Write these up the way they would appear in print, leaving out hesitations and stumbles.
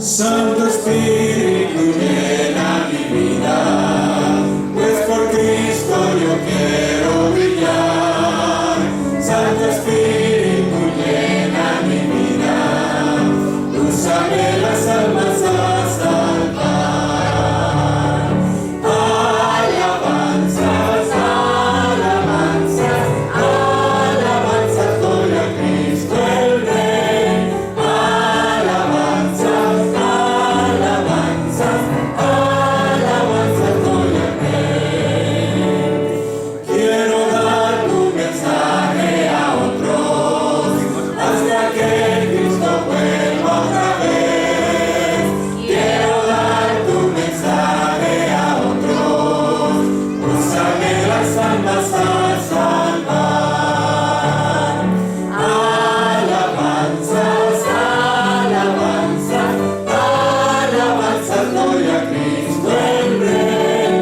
Santo Espíritu llena mi vida, pues por Cristo yo quiero brillar. Santo Espíritu llena mi vida, úsame las almas a salvar. Alabanzas, alabanzas, alabanzas doy a Cristo el Rey. Alabanzas, alabanzas, alabanzas doy al Rey. Quiero dar tu mensaje a otros hasta que Cristo vuelva otra vez. Quiero dar tu mensaje a otros, úsame las almas a salvar. Alabanzas, alabanzas, alabanzas doy a Cristo el Rey.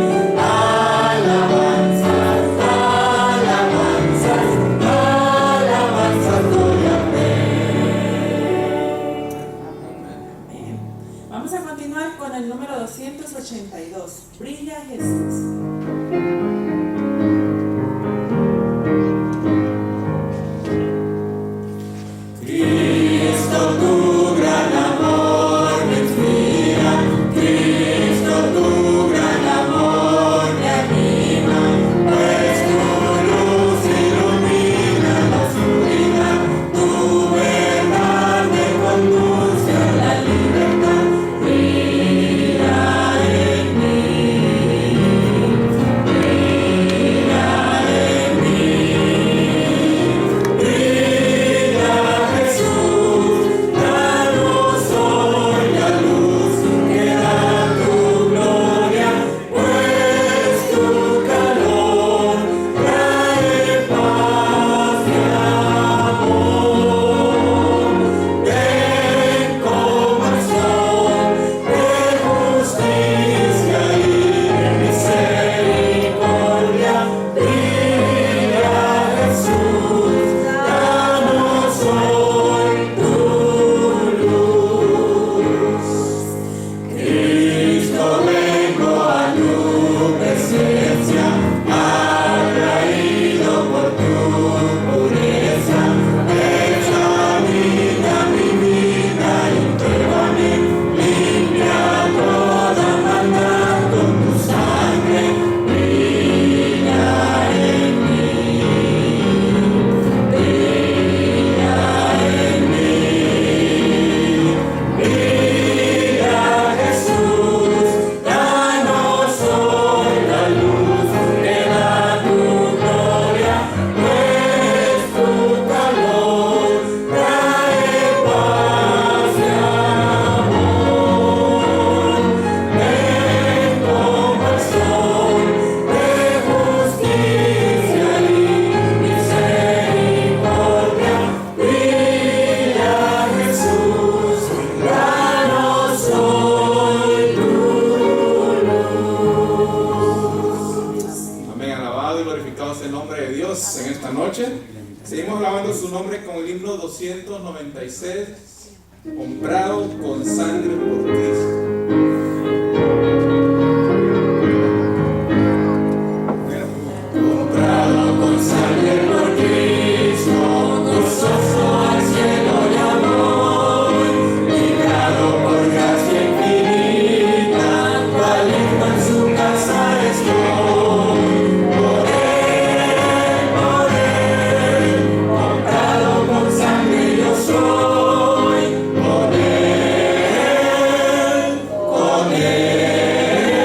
Alabanzas, alabanzas, alabanzas doy al Rey. Bien. Vamos a continuar con el número 282. Brilla Jesús. Cristo, tu gran amor me inspira. Cristo, tu gran amor me anima. Pues tu luz ilumina la oscuridad. Tu verdad me conduce a la libertad. Brilla en mí. Brilla en mí. Brilla Jesús, danos hoy la luz que da tu gloria, pues tu calor trae paz y amor. Ven como el sol de justicia y de misericordia. Brilla Jesús, danos hoy tu luz. Cristo, vengo a tu presencia, atraído por tu pureza. Examina mi vida y pruébame, limpia toda maldad con tu sangre. Brilla en mí. Brilla en mí. Brilla Jesús, danos hoy la luz que da tu gloria, pues tu calor trae paz y amor. Ven como el sol de justicia y misericordia. Brilla Jesús, danos hoy tu luz. Amén, alabado y glorificado sea el nombre de Dios en esta noche. Seguimos alabando su nombre con el himno 296, comprado con sangre por Cristo. Comprado con sangre por Cristo, gozoso al cielo llamó, librado por gracia infinita, cual hijo en su casa estoy. Por él, comprado con sangre yo soy. Con él,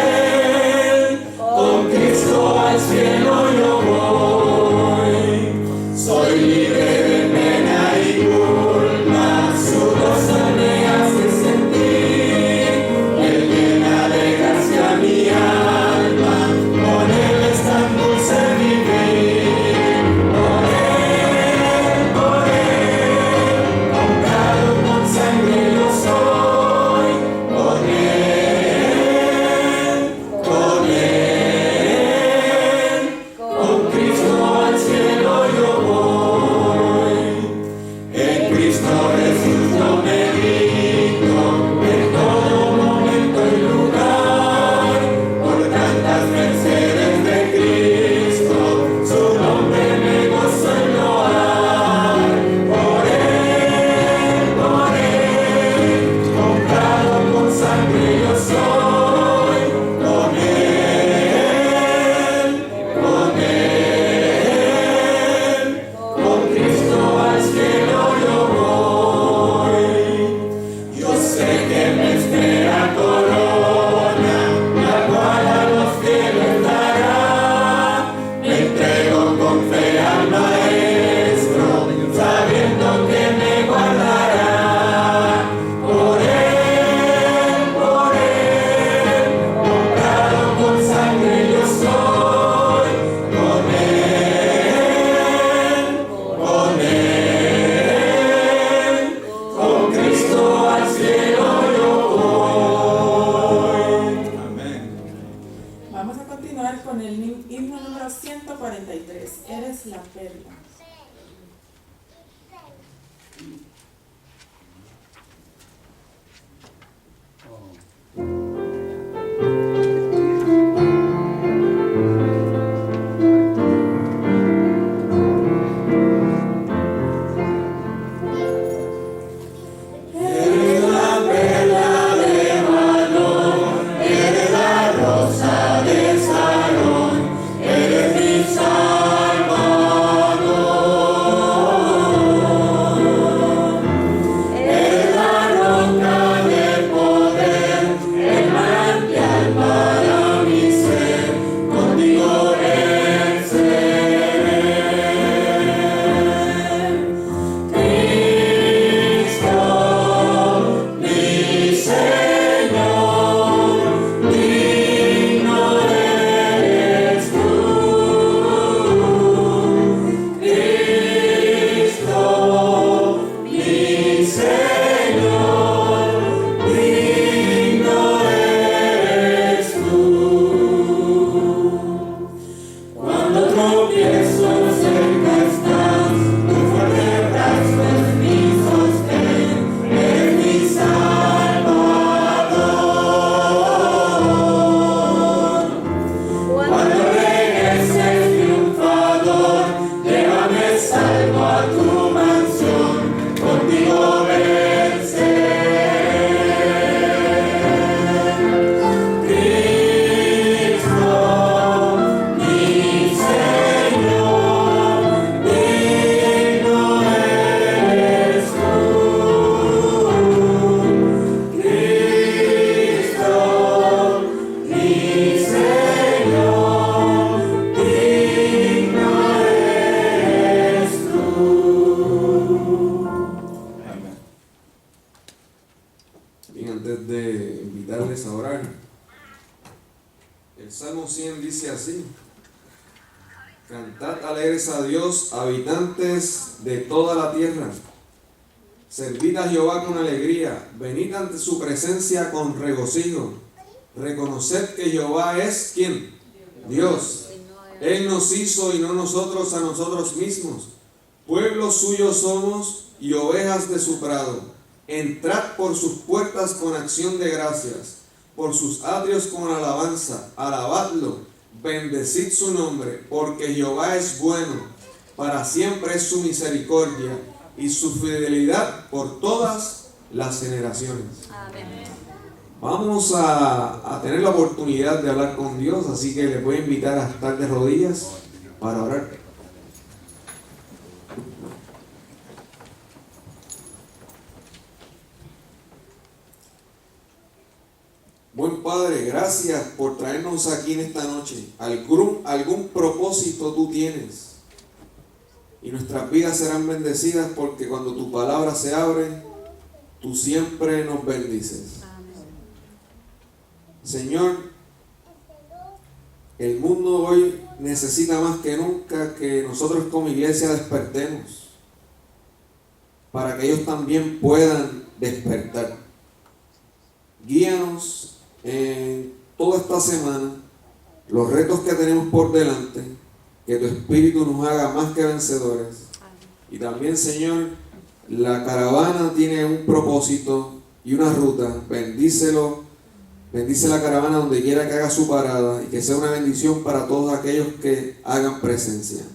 perla. Cantad alegres a Dios, habitantes de toda la tierra. Servid a Jehová con alegría, venid ante su presencia con regocijo. Reconoced que Jehová es, ¿quién? Dios. Él nos hizo y no nosotros a nosotros mismos. Pueblo suyo somos y ovejas de su prado. Entrad por sus puertas con acción de gracias, por sus atrios con alabanza. Alabadlo, bendecid su nombre, porque Jehová es bueno, para siempre es su misericordia y su fidelidad por todas las generaciones. Amén. Vamos a tener la oportunidad de hablar con Dios, así que les voy a invitar a estar de rodillas para orar. Buen Padre, gracias por traernos aquí en esta noche. Algún propósito tú tienes. Y nuestras vidas serán bendecidas porque cuando tu palabra se abre, tú siempre nos bendices. Señor, el mundo hoy necesita más que nunca que nosotros como iglesia despertemos para que ellos también puedan despertar. Guíanos en toda esta semana, los retos que tenemos por delante, que tu Espíritu nos haga más que vencedores. Y también, Señor, la caravana tiene un propósito y una ruta. Bendícelo, bendice la caravana donde quiera que haga su parada y que sea una bendición para todos aquellos que hagan presencia.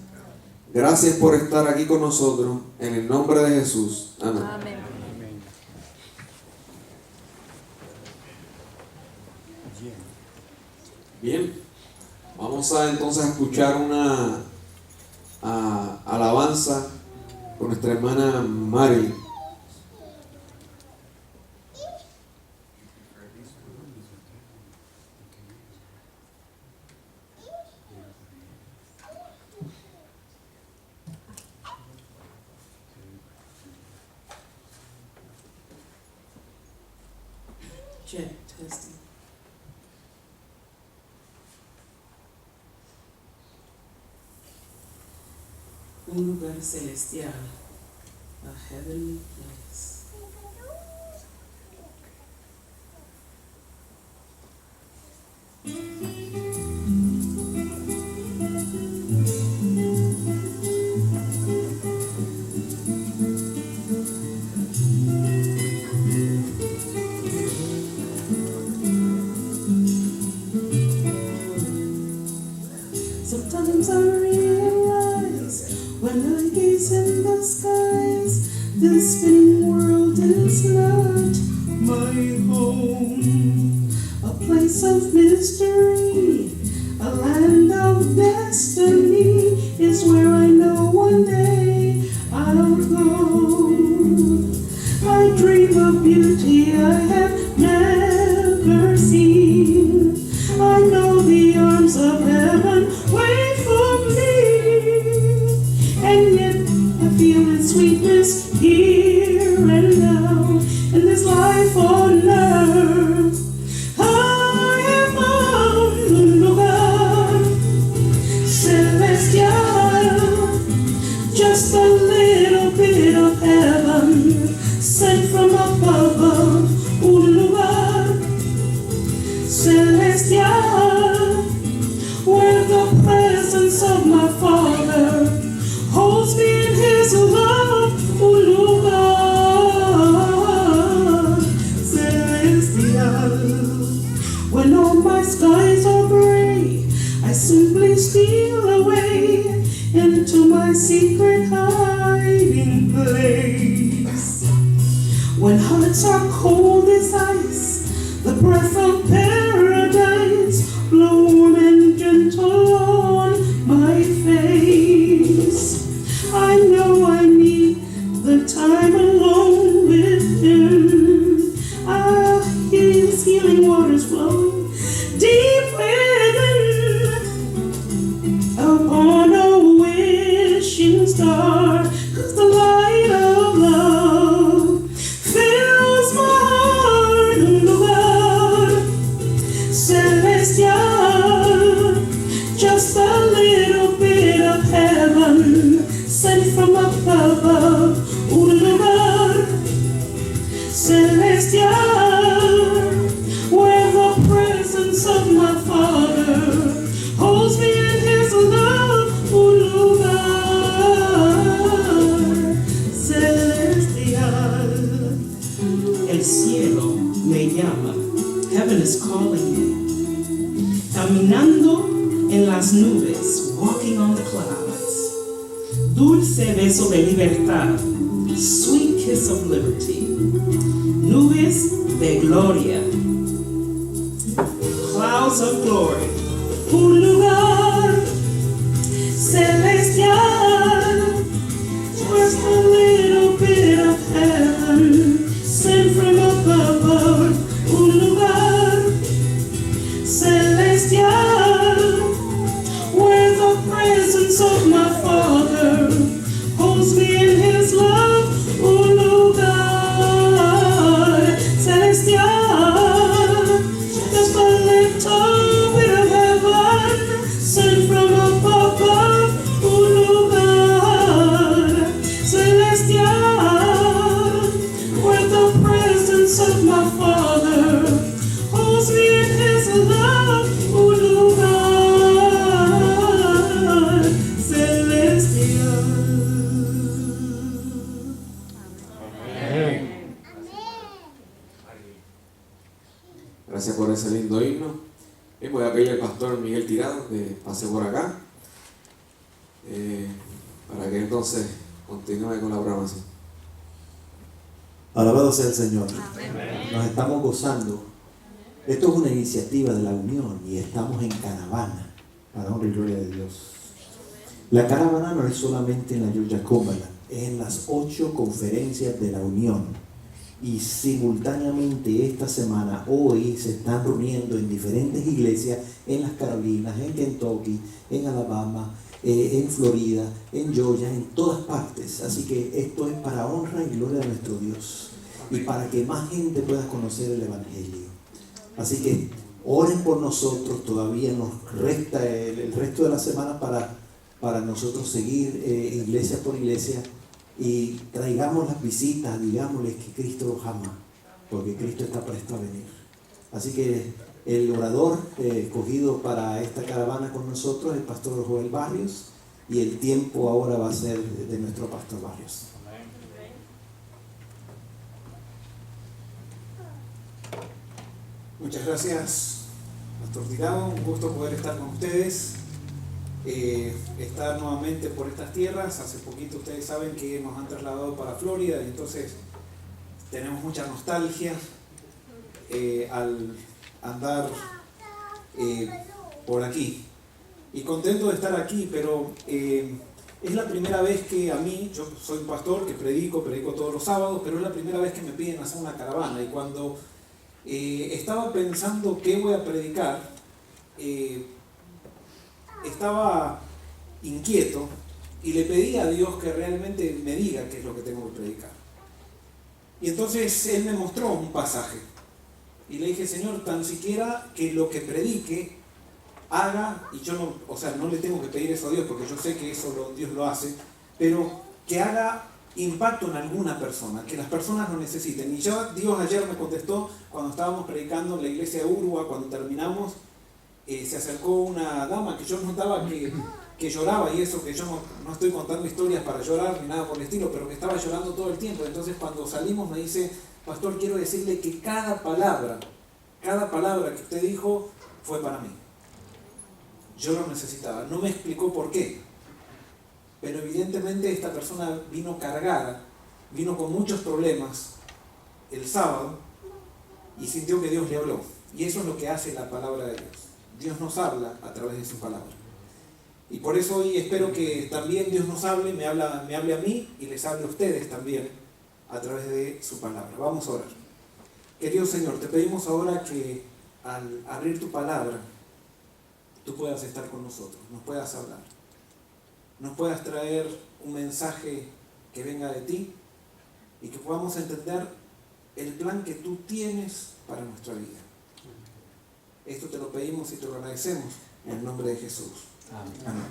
Gracias por estar aquí con nosotros, en el nombre de Jesús. Amén. Amén. Bien, vamos a entonces a escuchar una alabanza con nuestra hermana Mari. Check, testing. Un lugar celestial, a heavenly place. spinning world is not my home. A place of mystery, a land of destiny is where I know one day I'll go. I dream of beauty I have never seen. I know the arms of heaven wait for me, and yet I feel its sweetness here and now in this life on earth. I have found un lugar celestial, just a little bit of heaven sent from above. Un lugar celestial, where the presence of my Father holds me in His love. Un lugar celestial. When all my skies are gray, I simply steal away into my secret hiding place. When hearts are cold as ice, the breath of paradise blow warm and gentle on my face. I know I need the time alone with Him. I hear His healing waters flowing deep within, upon a wishing star, 'cause the light of love fills my heart. Un lugar celestial, just a little bit of heaven sent from above. Un lugar celestial, where the presence of my Father holds me in His love. Un lugar celestial. El cielo me llama. Heaven is calling me. Caminando en las nubes, walking on the clouds. Dulce beso de libertad, sweet kiss of liberty. Nubes de gloria, clouds of glory. Un lugar celestial, just a little bit of heaven sent from above. Un lugar celestial, where the presence of my Father holds me in His love. Un lugar celestial, just a little bit of heaven sent from above. Un lugar celestial, where the presence of my Father holds me in His love. Un lugar celestial. Gracias por ese lindo himno. Y voy a pedir al pastor Miguel Tirado que pase por acá para que entonces continúe con la programación. Alabado sea el Señor. Nos estamos gozando. Esto es una iniciativa de la Unión y estamos en caravana para honra y gloria de Dios. La caravana no es solamente en la Georgia Cumberland, es en las 8 conferencias de la Unión. Y simultáneamente esta semana, hoy, se están reuniendo en diferentes iglesias en las Carolinas, en Kentucky, en Alabama, en Florida, en Georgia, en todas partes. Así que esto es para honra y gloria de nuestro Dios y para que más gente pueda conocer el Evangelio. Así que oren por nosotros, todavía nos resta el resto de la semana para nosotros seguir iglesia por iglesia, y traigamos las visitas, digámosles que Cristo ama, porque Cristo está presto a venir. Así que el orador escogido para esta caravana con nosotros es el pastor Joel Barrios, y el tiempo ahora va a ser de nuestro pastor Barrios. Muchas gracias, Pastor Tirado. Un gusto poder estar con ustedes. estar nuevamente por estas tierras. Hace poquito ustedes saben que nos han trasladado para Florida y entonces tenemos mucha nostalgia al andar por aquí. Y contento de estar aquí, pero es la primera vez que a mí, yo soy un pastor que predico todos los sábados, pero es la primera vez que me piden hacer una caravana. Y cuando estaba pensando qué voy a predicar, estaba inquieto y le pedí a Dios que realmente me diga qué es lo que tengo que predicar. Y entonces Él me mostró un pasaje y le dije: Señor, tan siquiera que lo que predique haga, y yo no le tengo que pedir eso a Dios porque yo sé que eso Dios lo hace, pero que haga impacto en alguna persona, que las personas lo necesiten. Y ya Dios ayer me contestó cuando estábamos predicando en la iglesia de Uruguay. Cuando terminamos, se acercó una dama que yo notaba que lloraba, y eso que yo no estoy contando historias para llorar ni nada por el estilo, pero que estaba llorando todo el tiempo. Entonces cuando salimos me dice: pastor, quiero decirle que cada palabra que usted dijo fue para mí. Yo lo necesitaba. No me explicó por qué, pero evidentemente esta persona vino cargada, vino con muchos problemas el sábado y sintió que Dios le habló. Y eso es lo que hace la palabra de Dios. Dios nos habla a través de su palabra. Y por eso hoy espero que también Dios nos hable, me hable a mí y les hable a ustedes también a través de su palabra. Vamos a orar. Querido Señor, te pedimos ahora que al abrir tu palabra, tú puedas estar con nosotros, nos puedas hablar, nos puedas traer un mensaje que venga de ti y que podamos entender el plan que tú tienes para nuestra vida. Esto te lo pedimos y te lo agradecemos en el nombre de Jesús. Amén.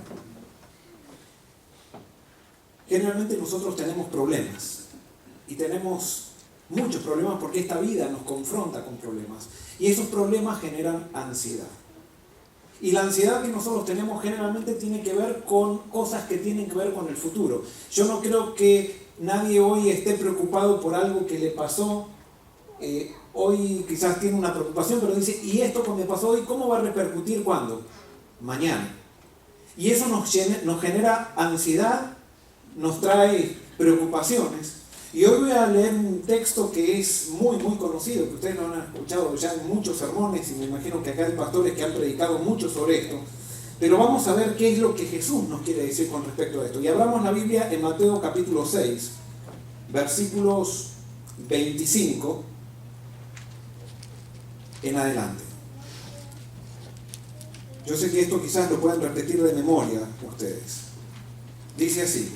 Generalmente nosotros tenemos problemas y tenemos muchos problemas porque esta vida nos confronta con problemas y esos problemas generan ansiedad. Y la ansiedad que nosotros tenemos generalmente tiene que ver con cosas que tienen que ver con el futuro. Yo no creo que nadie hoy esté preocupado por algo que le pasó. Hoy quizás tiene una preocupación, pero dice: ¿y esto que me pasó hoy, cómo va a repercutir cuándo? Mañana. Y eso nos genera ansiedad, nos trae preocupaciones. Y hoy voy a leer un texto que es muy conocido, que ustedes lo han escuchado ya en muchos sermones, y me imagino que acá hay pastores que han predicado mucho sobre esto. Pero vamos a ver qué es lo que Jesús nos quiere decir con respecto a esto. Y abramos la Biblia en Mateo capítulo 6, versículos 25 en adelante. Yo sé que esto quizás lo puedan repetir de memoria ustedes. Dice así: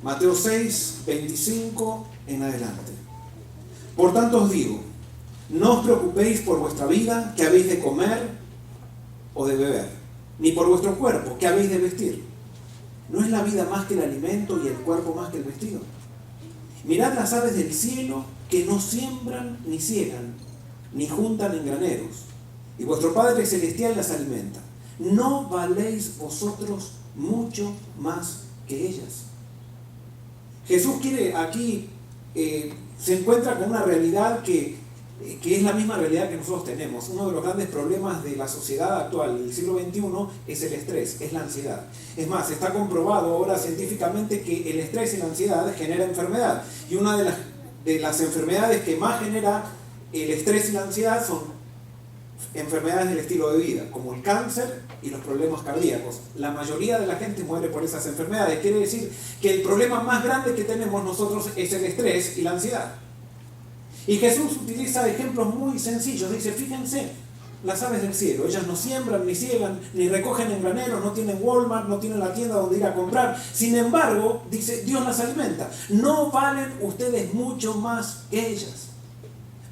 Mateo 6, 25 en adelante. Por tanto os digo, no os preocupéis por vuestra vida, qué habéis de comer o de beber, ni por vuestro cuerpo, qué habéis de vestir. ¿No es la vida más que el alimento y el cuerpo más que el vestido? Mirad las aves del cielo, que no siembran ni ciegan, ni juntan en graneros, y vuestro Padre Celestial las alimenta. ¿No valéis vosotros mucho más que ellas? Jesús quiere aquí, se encuentra con una realidad que es la misma realidad que nosotros tenemos. Uno de los grandes problemas de la sociedad actual del siglo XXI es el estrés, es la ansiedad. Es más, está comprobado ahora científicamente que el estrés y la ansiedad genera enfermedad. Y una de las enfermedades que más genera el estrés y la ansiedad son enfermedades del estilo de vida, como el cáncer y los problemas cardíacos. La mayoría de la gente muere por esas enfermedades. Quiere decir que el problema más grande que tenemos nosotros es el estrés y la ansiedad. Y Jesús utiliza ejemplos muy sencillos. Dice: fíjense, las aves del cielo, ellas no siembran, ni ciegan, ni recogen en graneros, no tienen Walmart, no tienen la tienda donde ir a comprar. Sin embargo, dice, Dios las alimenta. ¿No valen ustedes mucho más que ellas?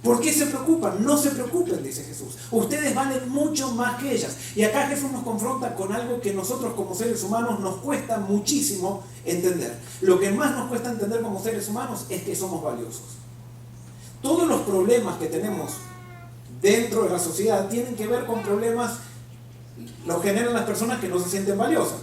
¿Por qué se preocupan? No se preocupen, dice Jesús. Ustedes valen mucho más que ellas. Y acá Jesús nos confronta con algo que nosotros como seres humanos nos cuesta muchísimo entender. Lo que más nos cuesta entender como seres humanos es que somos valiosos. Todos los problemas que tenemos dentro de la sociedad tienen que ver con problemas, los generan las personas que no se sienten valiosas.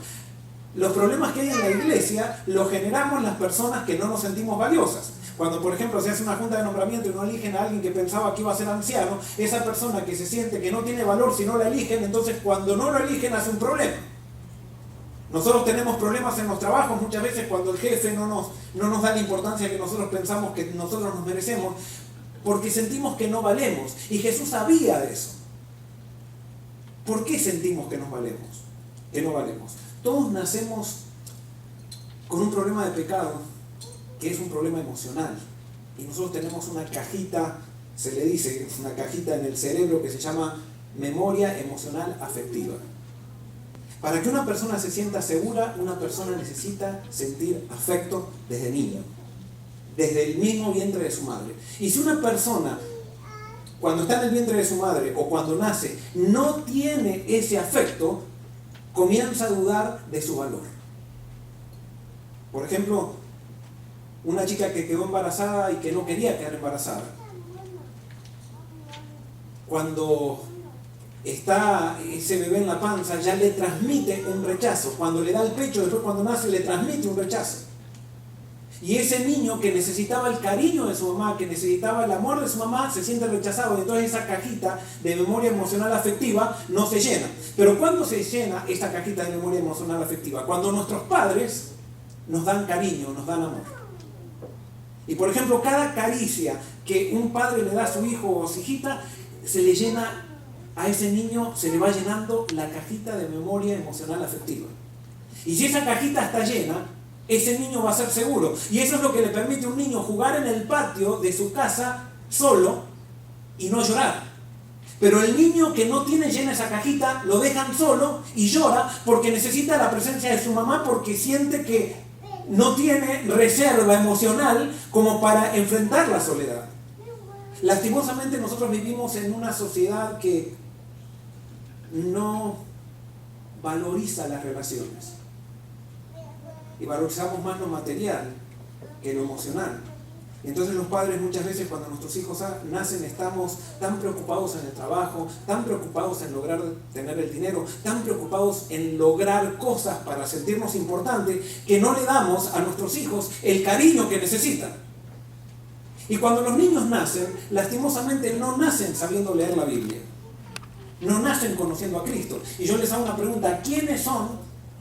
Los problemas que hay en la iglesia los generamos las personas que no nos sentimos valiosas. Cuando, por ejemplo, se hace una junta de nombramiento y no eligen a alguien que pensaba que iba a ser anciano, esa persona que se siente que no tiene valor si no la eligen, entonces cuando no lo eligen hace un problema. Nosotros tenemos problemas en los trabajos muchas veces cuando el jefe no nos da la importancia que nosotros pensamos que nosotros nos merecemos, porque sentimos que no valemos. Y Jesús sabía de eso. ¿Por qué sentimos que no valemos? Todos nacemos con un problema de pecado, que es un problema emocional. Y nosotros tenemos una cajita, se le dice, es una cajita en el cerebro que se llama memoria emocional afectiva. Para que una persona se sienta segura, una persona necesita sentir afecto desde niño, desde el mismo vientre de su madre. Y si una persona, cuando está en el vientre de su madre o cuando nace, no tiene ese afecto, comienza a dudar de su valor. Por ejemplo, una chica que quedó embarazada y que no quería quedar embarazada. Cuando está ese bebé en la panza, ya le transmite un rechazo. Cuando le da el pecho, después cuando nace, le transmite un rechazo. Y ese niño que necesitaba el cariño de su mamá, que necesitaba el amor de su mamá, se siente rechazado. Y entonces esa cajita de memoria emocional afectiva no se llena. Pero ¿cuándo se llena esta cajita de memoria emocional afectiva? Cuando nuestros padres nos dan cariño, nos dan amor. Y por ejemplo, cada caricia que un padre le da a su hijo o a su hijita, se le llena a ese niño, se le va llenando la cajita de memoria emocional afectiva. Y si esa cajita está llena, ese niño va a ser seguro. Y eso es lo que le permite a un niño jugar en el patio de su casa solo y no llorar. Pero el niño que no tiene llena esa cajita, lo dejan solo y llora porque necesita la presencia de su mamá, porque siente que no tiene reserva emocional como para enfrentar la soledad. Lastimosamente nosotros vivimos en una sociedad que no valoriza las relaciones. Y valorizamos más lo material que lo emocional. Y entonces los padres muchas veces cuando nuestros hijos nacen estamos tan preocupados en el trabajo, tan preocupados en lograr tener el dinero, tan preocupados en lograr cosas para sentirnos importantes, que no le damos a nuestros hijos el cariño que necesitan. Y cuando los niños nacen, lastimosamente no nacen sabiendo leer la Biblia. No nacen conociendo a Cristo. Y yo les hago una pregunta: ¿quiénes son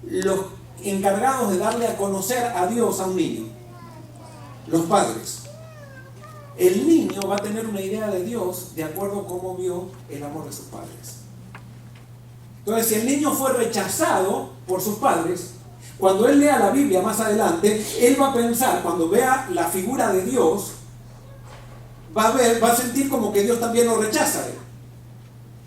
los encargados de darle a conocer a Dios a un niño? Los padres. El niño va a tener una idea de Dios de acuerdo a cómo vio el amor de sus padres. Entonces, si el niño fue rechazado por sus padres, cuando él lea la Biblia más adelante, él va a pensar, cuando vea la figura de Dios, va a sentir como que Dios también lo rechaza a él.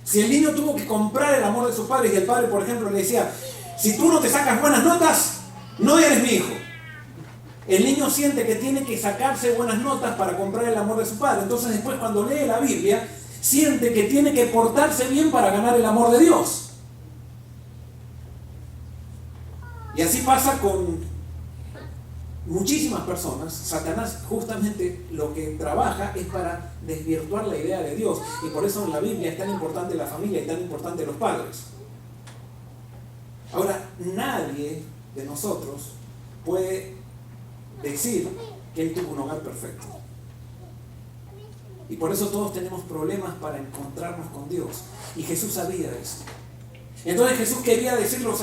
Si el niño tuvo que comprar el amor de sus padres y el padre, por ejemplo, le decía: si tú no te sacas buenas notas, no eres mi hijo. El niño siente que tiene que sacarse buenas notas para comprar el amor de su padre. Entonces después, cuando lee la Biblia, siente que tiene que portarse bien para ganar el amor de Dios. Y así pasa con muchísimas personas. Satanás justamente lo que trabaja es para desvirtuar la idea de Dios. Y por eso en la Biblia es tan importante la familia y tan importante los padres. Ahora, nadie de nosotros puede decir que él tuvo un hogar perfecto. Y por eso todos tenemos problemas para encontrarnos con Dios. Y Jesús sabía eso. Entonces Jesús quería decirlos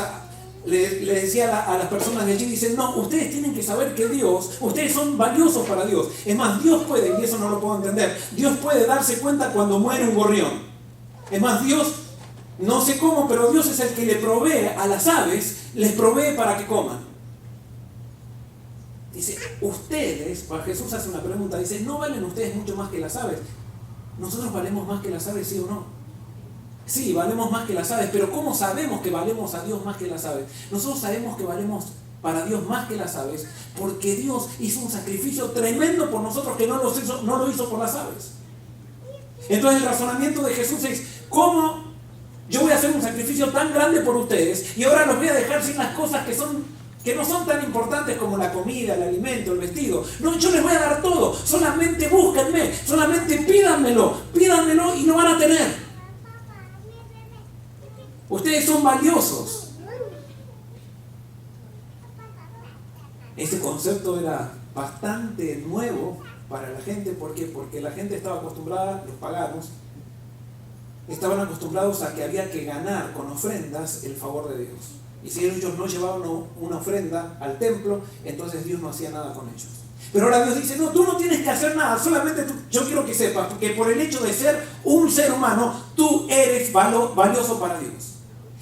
le decía a las personas de allí, dice: no, ustedes tienen que saber que Dios, ustedes son valiosos para Dios. Es más, Dios puede, y eso no lo puedo entender, Dios puede darse cuenta cuando muere un gorrión. Es más, Dios, no sé cómo, pero Dios es el que le provee a las aves, les provee para que coman. Dice, ustedes, para Jesús hace una pregunta, dice: ¿no valen ustedes mucho más que las aves? ¿Nosotros valemos más que las aves, sí o no? Sí, valemos más que las aves, pero ¿cómo sabemos que valemos a Dios más que las aves? Nosotros sabemos que valemos para Dios más que las aves, porque Dios hizo un sacrificio tremendo por nosotros que no lo hizo por las aves. Entonces el razonamiento de Jesús es: ¿cómo yo voy a hacer un sacrificio tan grande por ustedes y ahora los voy a dejar sin las cosas que no son tan importantes como la comida, el alimento, el vestido? No, yo les voy a dar todo. Solamente búsquenme, solamente pídanmelo y lo van a tener. Ustedes son valiosos. Ese concepto era bastante nuevo para la gente. ¿Por qué? Porque la gente estaba acostumbrada, los paganos, estaban acostumbrados a que había que ganar con ofrendas el favor de Dios. Y si ellos no llevaban una ofrenda al templo, entonces Dios no hacía nada con ellos. Pero ahora Dios dice, no, tú no tienes que hacer nada, solamente tú, yo quiero que sepas que por el hecho de ser un ser humano, tú eres valioso para Dios.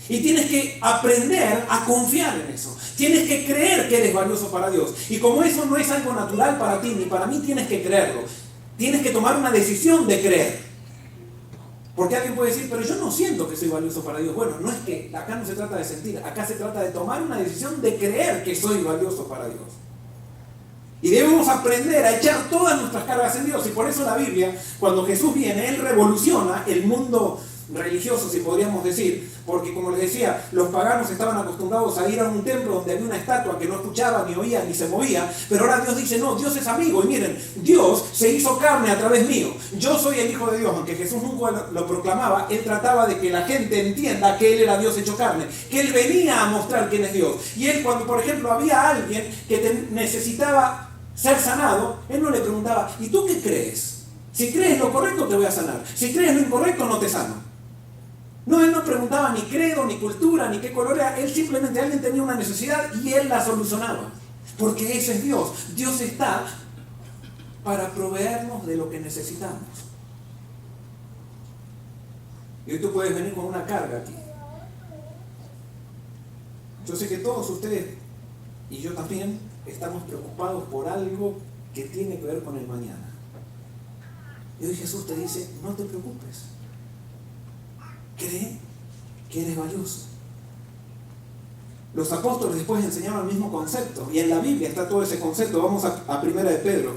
Y tienes que aprender a confiar en eso. Tienes que creer que eres valioso para Dios. Y como eso no es algo natural para ti ni para mí, tienes que creerlo. Tienes que tomar una decisión de creer. Porque alguien puede decir, pero yo no siento que soy valioso para Dios. Bueno, no es que acá no se trata de sentir, acá se trata de tomar una decisión de creer que soy valioso para Dios. Y debemos aprender a echar todas nuestras cargas en Dios. Y por eso la Biblia, cuando Jesús viene, Él revoluciona el mundo religioso, si podríamos decir, porque como les decía, los paganos estaban acostumbrados a ir a un templo donde había una estatua que no escuchaba, ni oía, ni se movía, pero ahora Dios dice, no, Dios es amigo, y miren, Dios se hizo carne a través mío, yo soy el Hijo de Dios. Aunque Jesús nunca lo proclamaba, Él trataba de que la gente entienda que Él era Dios hecho carne, que Él venía a mostrar quién es Dios. Y Él, cuando por ejemplo había alguien que necesitaba ser sanado, Él no le preguntaba, ¿y tú qué crees? Si crees lo correcto te voy a sanar, si crees lo incorrecto no te sano. No, Él no preguntaba ni credo, ni cultura, ni qué color era. Él simplemente, alguien tenía una necesidad y Él la solucionaba. Porque ese es Dios. Dios está para proveernos de lo que necesitamos. Y hoy tú puedes venir con una carga aquí. Yo sé que todos ustedes, y yo también, estamos preocupados por algo que tiene que ver con el mañana. Y hoy Jesús te dice, no te preocupes. Cree que eres valioso. Los apóstoles después enseñaban el mismo concepto, y en la Biblia está todo ese concepto. Vamos a Primera de Pedro,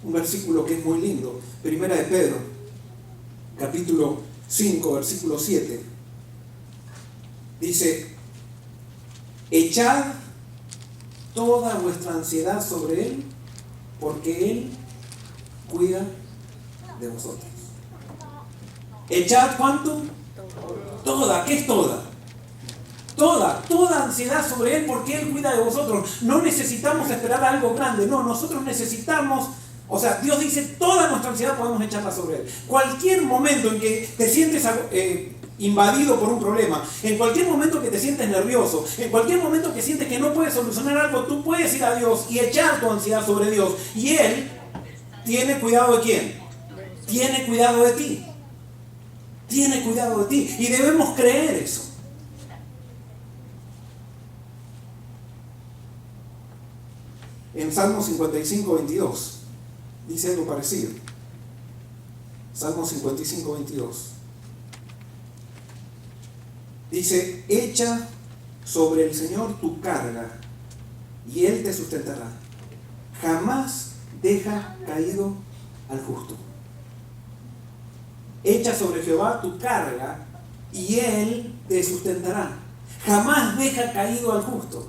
un versículo que es muy lindo. Primera de Pedro, capítulo 5, versículo 7. Dice, echad toda vuestra ansiedad sobre Él, porque Él cuida de vosotros. Echad, ¿cuánto? Toda. ¿Qué es toda? Toda ansiedad sobre Él, porque Él cuida de vosotros. No necesitamos esperar algo grande, no, nosotros necesitamos, o sea, Dios dice, toda nuestra ansiedad podemos echarla sobre Él. Cualquier momento en que te sientes invadido por un problema, en cualquier momento que te sientes nervioso, en cualquier momento que sientes que no puedes solucionar algo, tú puedes ir a Dios y echar tu ansiedad sobre Dios. Y Él tiene cuidado de ¿quién? Tiene cuidado de ti. Tiene cuidado de ti. Y debemos creer eso. En Salmo 55, 22 dice algo parecido. Salmo 55, 22 dice, echa sobre el Señor tu carga y Él te sustentará. Jamás deja caído al justo. Echa sobre Jehová tu carga y Él te sustentará. Jamás deja caído al justo.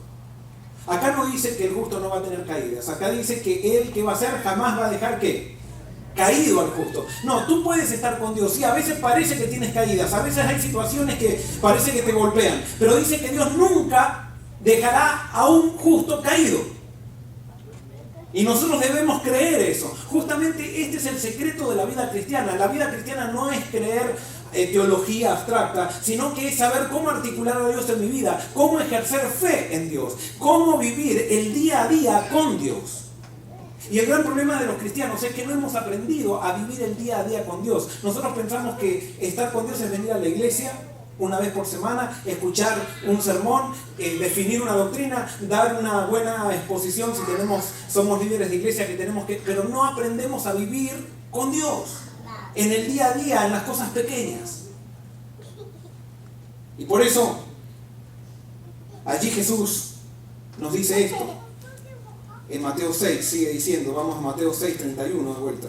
Acá no dice que el justo no va a tener caídas. Acá dice que Él, ¿qué va a hacer? Jamás va a dejar ¿qué? Caído al justo. No, tú puedes estar con Dios. Sí, a veces parece que tienes caídas. A veces hay situaciones que parece que te golpean. Pero dice que Dios nunca dejará a un justo caído. Y nosotros debemos creer eso. Justamente este es el secreto de la vida cristiana. La vida cristiana no es creer teología abstracta, sino que es saber cómo articular a Dios en mi vida, cómo ejercer fe en Dios, cómo vivir el día a día con Dios. Y el gran problema de los cristianos es que no hemos aprendido a vivir el día a día con Dios. Nosotros pensamos que estar con Dios es venir a la iglesia una vez por semana, escuchar un sermón, definir una doctrina, dar una buena exposición si somos líderes de iglesia que tenemos que, pero no aprendemos a vivir con Dios en el día a día, en las cosas pequeñas. Y por eso allí Jesús nos dice esto en Mateo 6, sigue diciendo, vamos a Mateo 6, 31 de vuelta.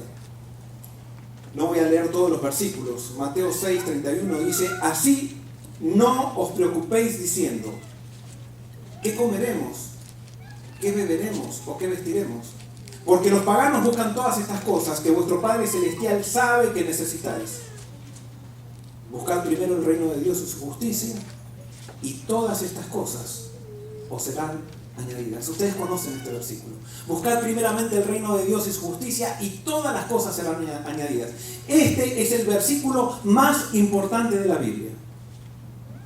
No voy a leer todos los versículos. Mateo 6, 31 dice, así no os preocupéis diciendo, ¿qué comeremos? ¿Qué beberemos? ¿O qué vestiremos? Porque los paganos buscan todas estas cosas que vuestro Padre Celestial sabe que necesitáis. Buscad primero el reino de Dios y su justicia, y todas estas cosas os serán añadidas. Ustedes conocen este versículo. Buscad primeramente el reino de Dios y su justicia y todas las cosas serán añadidas. Este es el versículo más importante de la Biblia.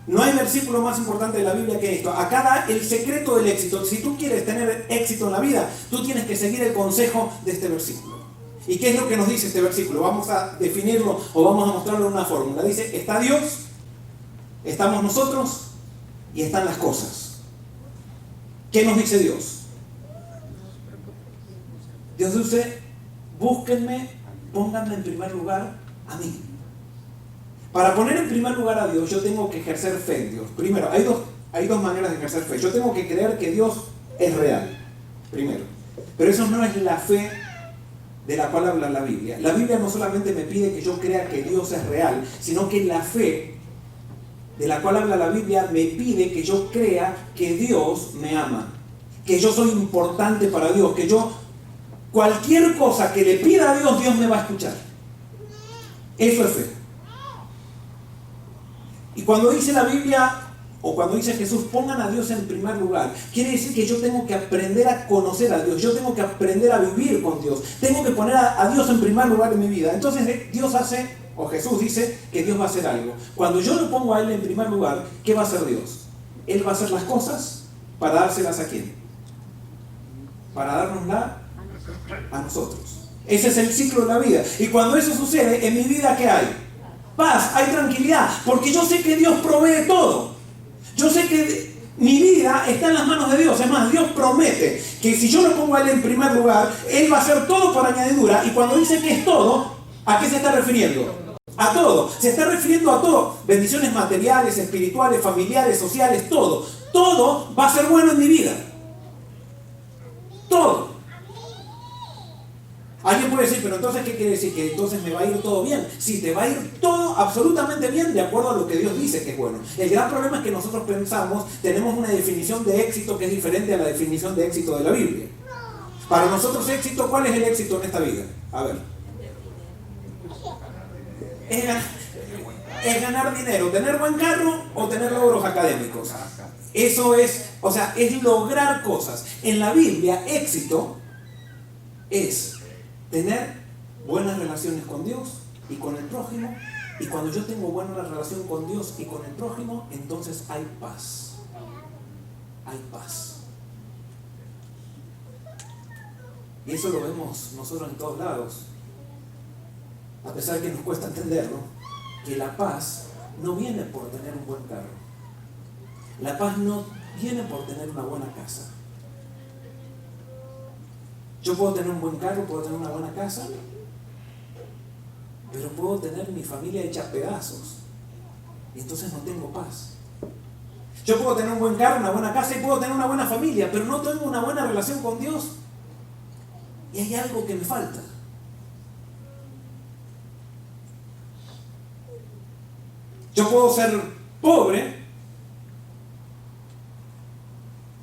No hay versículo más importante de la Biblia que esto. Acá da el secreto del éxito. Si tú quieres tener éxito en la vida, tú tienes que seguir el consejo de este versículo. ¿Y qué es lo que nos dice este versículo? Vamos a definirlo o vamos a mostrarlo en una fórmula. Dice, está Dios, estamos nosotros y están las cosas. ¿Qué nos dice Dios? Dios dice, búsquenme, pónganme en primer lugar a mí. Para poner en primer lugar a Dios, yo tengo que ejercer fe en Dios. Primero, hay dos maneras de ejercer fe. Yo tengo que creer que Dios es real, primero. Pero eso no es la fe de la cual habla la Biblia. La Biblia no solamente me pide que yo crea que Dios es real, sino que la fe de la cual habla la Biblia me pide que yo crea que Dios me ama, que yo soy importante para Dios, que yo, cualquier cosa que le pida a Dios, Dios me va a escuchar. Eso es fe. Y cuando dice la Biblia, o cuando dice Jesús, pongan a Dios en primer lugar, quiere decir que yo tengo que aprender a conocer a Dios, yo tengo que aprender a vivir con Dios, tengo que poner a Dios en primer lugar en mi vida. Entonces Dios hace, o Jesús dice que Dios va a hacer algo. Cuando yo lo pongo a Él en primer lugar, ¿qué va a hacer Dios? Él va a hacer las cosas para dárselas ¿a quién? Para dárnosla a nosotros. Ese es el ciclo de la vida. Y cuando eso sucede, en mi vida, ¿qué hay? Paz, hay tranquilidad, porque yo sé que Dios provee todo. Yo sé que mi vida está en las manos de Dios. Es más, Dios promete que si yo lo pongo a Él en primer lugar, Él va a hacer todo por añadidura. Y cuando dice que es todo, ¿a qué se está refiriendo? A todo. Se está refiriendo a todo. Bendiciones materiales, espirituales, familiares, sociales, todo. Todo va a ser bueno en mi vida. Todo. Alguien puede decir, pero entonces, ¿qué quiere decir? Que entonces me va a ir todo bien. Sí, te va a ir todo absolutamente bien de acuerdo a lo que Dios dice que es bueno. El gran problema es que nosotros pensamos, tenemos una definición de éxito que es diferente a la definición de éxito de la Biblia. Para nosotros éxito, ¿cuál es el éxito en esta vida? A ver. Es ganar dinero, tener buen carro o tener logros académicos. Eso es, o sea, es lograr cosas. En la Biblia, éxito es tener buenas relaciones con Dios y con el prójimo. Y cuando yo tengo buena relación con Dios y con el prójimo, entonces hay paz. Hay paz. Y eso lo vemos nosotros en todos lados. A pesar que nos cuesta entenderlo, que la paz no viene por tener un buen carro. La paz no viene por tener una buena casa. Yo puedo tener un buen carro, puedo tener una buena casa, pero puedo tener mi familia hecha pedazos y entonces no tengo paz. Yo puedo tener un buen carro, una buena casa y puedo tener una buena familia, pero no tengo una buena relación con Dios y hay algo que me falta. Yo puedo ser pobre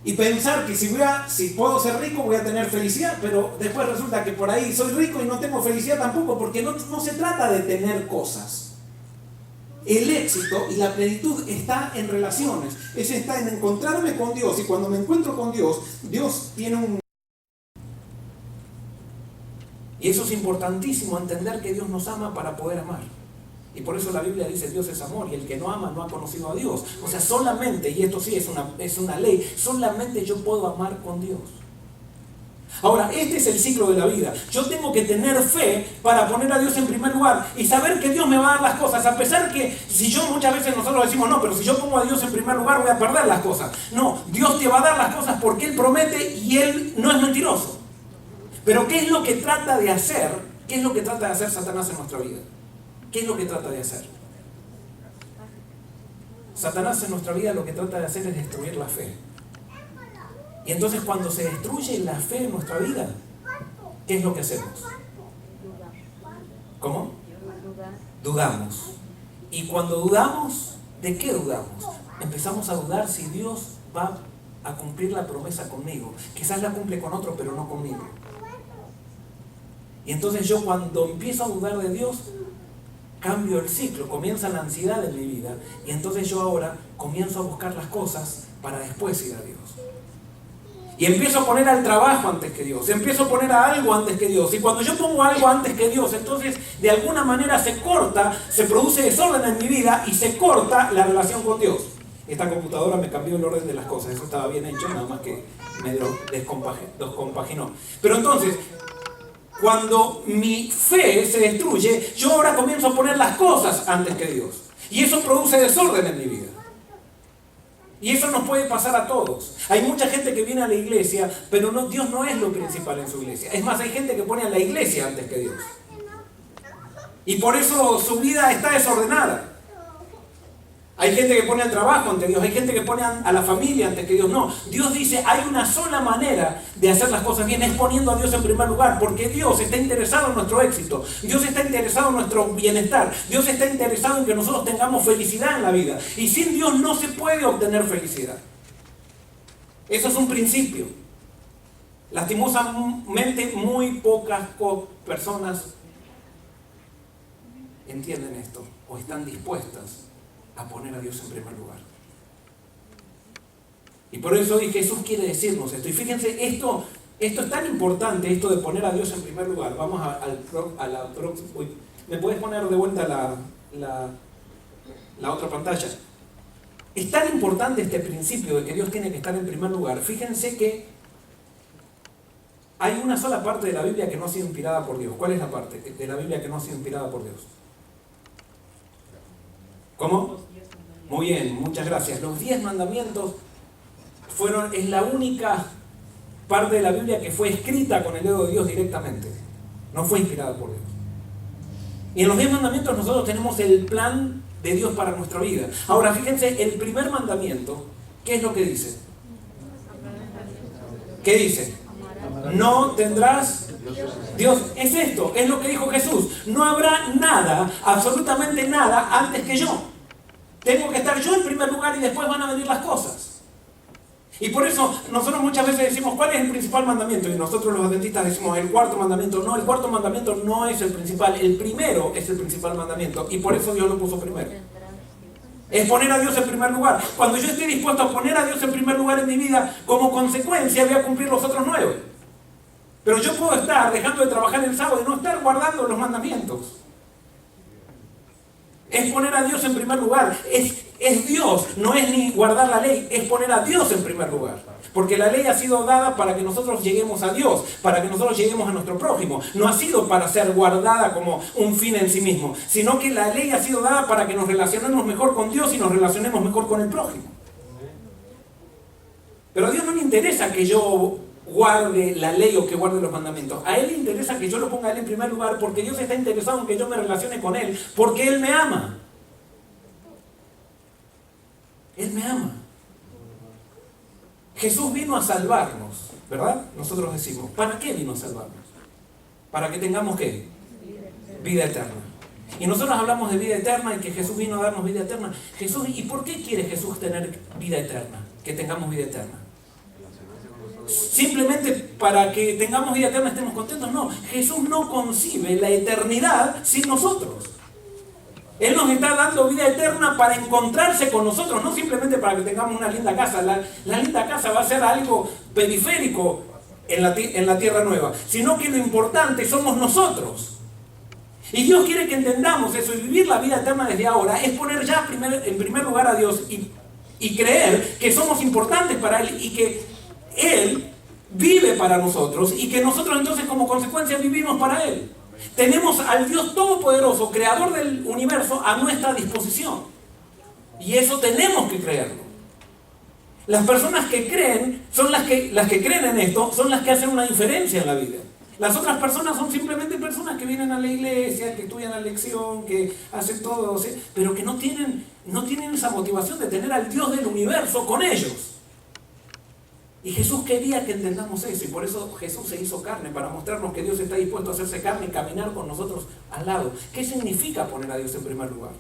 y pensar que si puedo ser rico voy a tener felicidad, pero después resulta que por ahí soy rico y no tengo felicidad tampoco, porque no se trata de tener cosas. El éxito y la plenitud está en relaciones, está en encontrarme con Dios, y cuando me encuentro con Dios, Dios tiene un... Y eso es importantísimo, entender que Dios nos ama para poder amar. Y por eso la Biblia dice Dios es amor y el que no ama no ha conocido a Dios. O sea, solamente, y esto sí es una ley, solamente yo puedo amar con Dios. Ahora, este es el ciclo de la vida. Yo tengo que tener fe para poner a Dios en primer lugar y saber que Dios me va a dar las cosas. A pesar que muchas veces nosotros decimos, no, pero si yo pongo a Dios en primer lugar voy a perder las cosas. No, Dios te va a dar las cosas porque Él promete y Él no es mentiroso. Pero ¿qué es lo que trata de hacer? ¿Qué es lo que trata de hacer Satanás en nuestra vida? ¿Qué es lo que trata de hacer? Satanás en nuestra vida lo que trata de hacer es destruir la fe. Y entonces cuando se destruye la fe en nuestra vida, ¿qué es lo que hacemos? ¿Cómo? Dudamos. Y cuando dudamos, ¿de qué dudamos? Empezamos a dudar si Dios va a cumplir la promesa conmigo. Quizás la cumple con otro, pero no conmigo. Y entonces yo cuando empiezo a dudar de Dios, cambio el ciclo, comienza la ansiedad en mi vida y entonces yo ahora comienzo a buscar las cosas para después ir a Dios. Y empiezo a poner al trabajo antes que Dios, empiezo a poner a algo antes que Dios. Y cuando yo pongo algo antes que Dios, entonces de alguna manera se corta, se produce desorden en mi vida y se corta la relación con Dios. Esta computadora me cambió el orden de las cosas, eso estaba bien hecho, nada más que me descompaginó. Pero entonces, cuando mi fe se destruye, yo ahora comienzo a poner las cosas antes que Dios. Y eso produce desorden en mi vida. Y eso nos puede pasar a todos. Hay mucha gente que viene a la iglesia, pero Dios no es lo principal en su iglesia. Es más, hay gente que pone a la iglesia antes que Dios. Y por eso su vida está desordenada. Hay gente que pone al trabajo ante Dios, hay gente que pone a la familia antes que Dios. No, Dios dice, hay una sola manera de hacer las cosas bien, es poniendo a Dios en primer lugar, porque Dios está interesado en nuestro éxito, Dios está interesado en nuestro bienestar, Dios está interesado en que nosotros tengamos felicidad en la vida. Y sin Dios no se puede obtener felicidad. Eso es un principio. Lastimosamente, muy pocas personas entienden esto o están dispuestas a poner a Dios en primer lugar. Y por eso hoy Jesús quiere decirnos esto. Y fíjense, esto es tan importante, esto de poner a Dios en primer lugar. Vamos a la próxima. ¿Me puedes poner de vuelta la otra pantalla? Es tan importante este principio de que Dios tiene que estar en primer lugar. Fíjense que hay una sola parte de la Biblia que no ha sido inspirada por Dios. ¿Cuál es la parte de la Biblia que no ha sido inspirada por Dios? ¿Cómo? Muy bien, muchas gracias. Los 10 mandamientos es la única parte de la Biblia que fue escrita con el dedo de Dios directamente. No fue inspirada por Dios. Y en los 10 mandamientos nosotros tenemos el plan de Dios para nuestra vida. Ahora fíjense, el primer mandamiento, ¿qué es lo que dice? ¿Qué dice? No tendrás Dios. Es esto, es lo que dijo Jesús. No habrá nada, absolutamente nada, antes que yo. Tengo que estar yo en primer lugar y después van a venir las cosas. Y por eso nosotros muchas veces decimos, ¿cuál es el principal mandamiento? Y nosotros los adventistas decimos, el cuarto mandamiento. No, el cuarto mandamiento no es el principal. El primero es el principal mandamiento. Y por eso Dios lo puso primero. Es poner a Dios en primer lugar. Cuando yo esté dispuesto a poner a Dios en primer lugar en mi vida, como consecuencia voy a cumplir los otros 9. Pero yo puedo estar dejando de trabajar el sábado y no estar guardando los mandamientos. Es poner a Dios en primer lugar. Es Dios, no es ni guardar la ley, es poner a Dios en primer lugar. Porque la ley ha sido dada para que nosotros lleguemos a Dios, para que nosotros lleguemos a nuestro prójimo. No ha sido para ser guardada como un fin en sí mismo, sino que la ley ha sido dada para que nos relacionemos mejor con Dios y nos relacionemos mejor con el prójimo. Pero a Dios no le interesa que yo guarde la ley o que guarde los mandamientos. A Él le interesa que yo lo ponga a Él en primer lugar, porque Dios está interesado en que yo me relacione con Él, porque Él me ama. Él me ama. Jesús vino a salvarnos, ¿verdad? Nosotros decimos, ¿para qué vino a salvarnos? Para que tengamos ¿qué? Vida eterna. Y nosotros hablamos de vida eterna y que Jesús vino a darnos vida eterna. Jesús, ¿y por qué quiere Jesús tener vida eterna? Que tengamos vida eterna. Simplemente para que tengamos vida eterna estemos contentos. No, Jesús no concibe la eternidad sin nosotros. Él nos está dando vida eterna para encontrarse con nosotros, no simplemente para que tengamos una linda casa. La linda casa va a ser algo periférico en la tierra nueva, sino que lo importante somos nosotros. Y Dios quiere que entendamos eso, y vivir la vida eterna desde ahora es poner ya en primer lugar a Dios y creer que somos importantes para Él y que Él vive para nosotros y que nosotros entonces como consecuencia vivimos para Él. Tenemos al Dios Todopoderoso, Creador del universo, a nuestra disposición. Y eso tenemos que creerlo. Las personas que creen son las que creen en esto, son las que hacen una diferencia en la vida. Las otras personas son simplemente personas que vienen a la iglesia, que estudian la lección, que hacen todo, ¿sí? Pero que no tienen esa motivación de tener al Dios del universo con ellos. Y Jesús quería que entendamos eso, y por eso Jesús se hizo carne, para mostrarnos que Dios está dispuesto a hacerse carne y caminar con nosotros al lado. ¿Qué significa poner a Dios en primer lugar?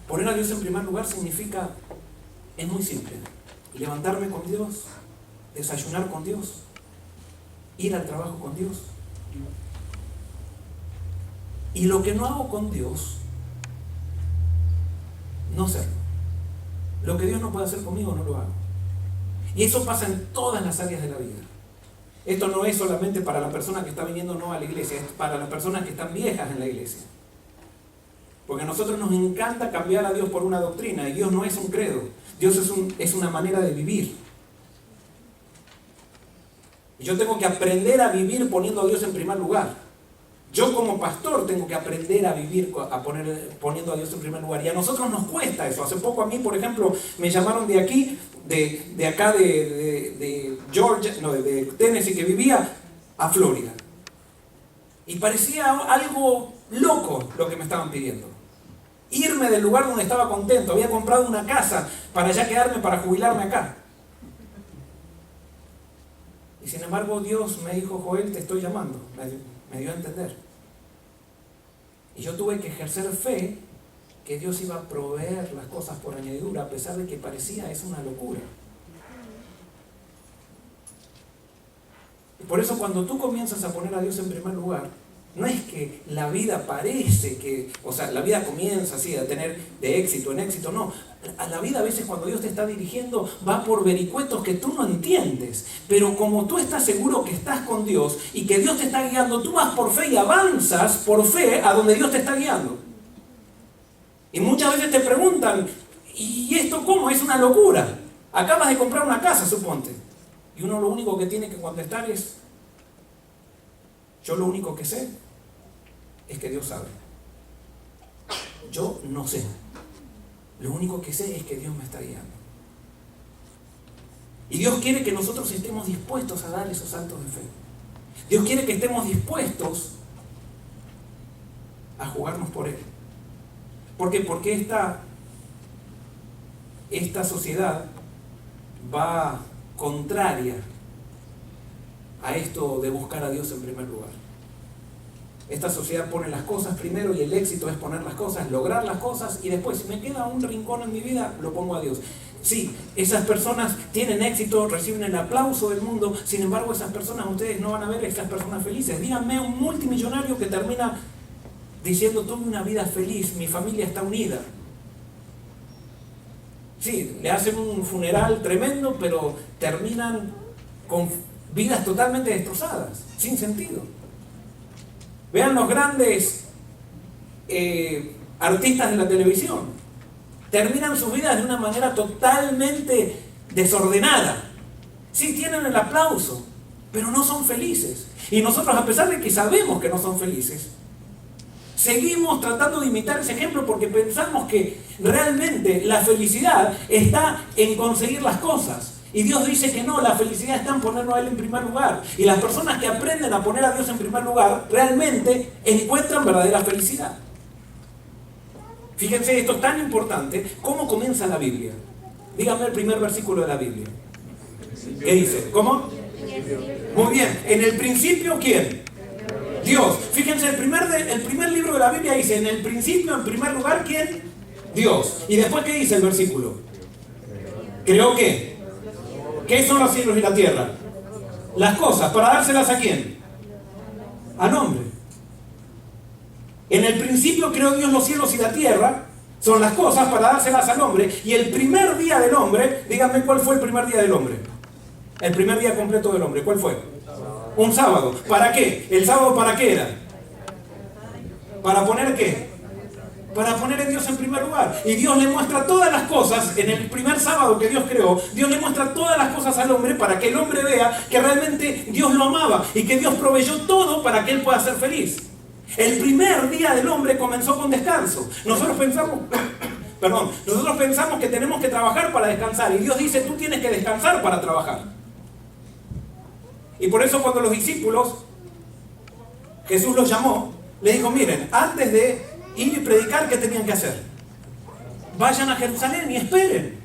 Poner a Dios en primer lugar significa, es muy simple, levantarme con Dios, desayunar con Dios, ir al trabajo con Dios. Y lo que no hago con Dios, no hacerlo. Lo que Dios no puede hacer conmigo, no lo hago. Y eso pasa en todas las áreas de la vida. Esto no es solamente para la persona que está viniendo nueva a la iglesia, es para las personas que están viejas en la iglesia. Porque a nosotros nos encanta cambiar a Dios por una doctrina, y Dios no es un credo, Dios es una manera de vivir. Y yo tengo que aprender a vivir poniendo a Dios en primer lugar. Yo como pastor tengo que aprender a vivir poniendo a Dios en primer lugar. Y a nosotros nos cuesta eso. Hace poco a mí, por ejemplo, me llamaron de aquí, de acá de Georgia, no, de Tennessee, que vivía, a Florida. Y parecía algo loco lo que me estaban pidiendo. Irme del lugar donde estaba contento. Había comprado una casa para ya quedarme, para jubilarme acá. Y sin embargo Dios me dijo: Joel, te estoy llamando. Me dio a entender. Y yo tuve que ejercer fe que Dios iba a proveer las cosas por añadidura, a pesar de que parecía es una locura. Y por eso cuando tú comienzas a poner a Dios en primer lugar, no es que la vida parece que, o sea, la vida comienza así a tener de éxito en éxito, no. A la vida a veces cuando Dios te está dirigiendo va por vericuetos que tú no entiendes, pero como tú estás seguro que estás con Dios y que Dios te está guiando, tú vas por fe y avanzas por fe a donde Dios te está guiando. Y muchas veces te preguntan: ¿y esto cómo? Es una locura. Acabas de comprar una casa, suponte. Y uno lo único que tiene que contestar es: yo lo único que sé es que Dios sabe. Yo no sé. Lo único que sé es que Dios me está guiando. Y Dios quiere que nosotros estemos dispuestos a dar esos saltos de fe. Dios quiere que estemos dispuestos a jugarnos por Él. ¿Por qué? Porque esta sociedad va contraria a esto de buscar a Dios en primer lugar. Esta sociedad pone las cosas primero y el éxito es poner las cosas, lograr las cosas, y después, si me queda un rincón en mi vida, lo pongo a Dios. Sí, esas personas tienen éxito, reciben el aplauso del mundo, sin embargo esas personas, ustedes no van a ver esas personas felices. Díganme un multimillonario que termina diciendo: tuve una vida feliz, mi familia está unida. Sí, le hacen un funeral tremendo, pero terminan con vidas totalmente destrozadas, sin sentido. Vean los grandes artistas de la televisión. Terminan sus vidas de una manera totalmente desordenada. Sí, tienen el aplauso, pero no son felices. Y nosotros, a pesar de que sabemos que no son felices, seguimos tratando de imitar ese ejemplo porque pensamos que realmente la felicidad está en conseguir las cosas. Y Dios dice que no, la felicidad está en ponerlo a Él en primer lugar. Y las personas que aprenden a poner a Dios en primer lugar realmente encuentran verdadera felicidad. Fíjense, esto es tan importante. ¿Cómo comienza la Biblia? Díganme el primer versículo de la Biblia. ¿Qué dice? ¿Cómo? Muy bien. En el principio, ¿quién? Dios. Fíjense, el primer libro de la Biblia dice: en el principio, en primer lugar, ¿quién? Dios. Y después, ¿qué dice el versículo? ¿Creó qué? ¿Qué son los cielos y la tierra? Las cosas, ¿para dárselas a quién? Al hombre. En el principio creó Dios los cielos y la tierra, son las cosas para dárselas al hombre. Y el primer día del hombre, díganme cuál fue el primer día del hombre. El primer día completo del hombre, ¿cuál fue? Un sábado. ¿Para qué? ¿El sábado para qué era? ¿Para poner qué? Para poner a Dios en primer lugar. Y Dios le muestra todas las cosas. En el primer sábado que Dios creó, Dios le muestra todas las cosas al hombre para que el hombre vea que realmente Dios lo amaba y que Dios proveyó todo para que él pueda ser feliz. El primer día del hombre comenzó con descanso. Nosotros pensamos que tenemos que trabajar para descansar, y Dios dice: tú tienes que descansar para trabajar. Y por eso cuando los discípulos, Jesús los llamó, les dijo: miren, antes de ir y predicar, ¿qué tenían que hacer? Vayan a Jerusalén y esperen.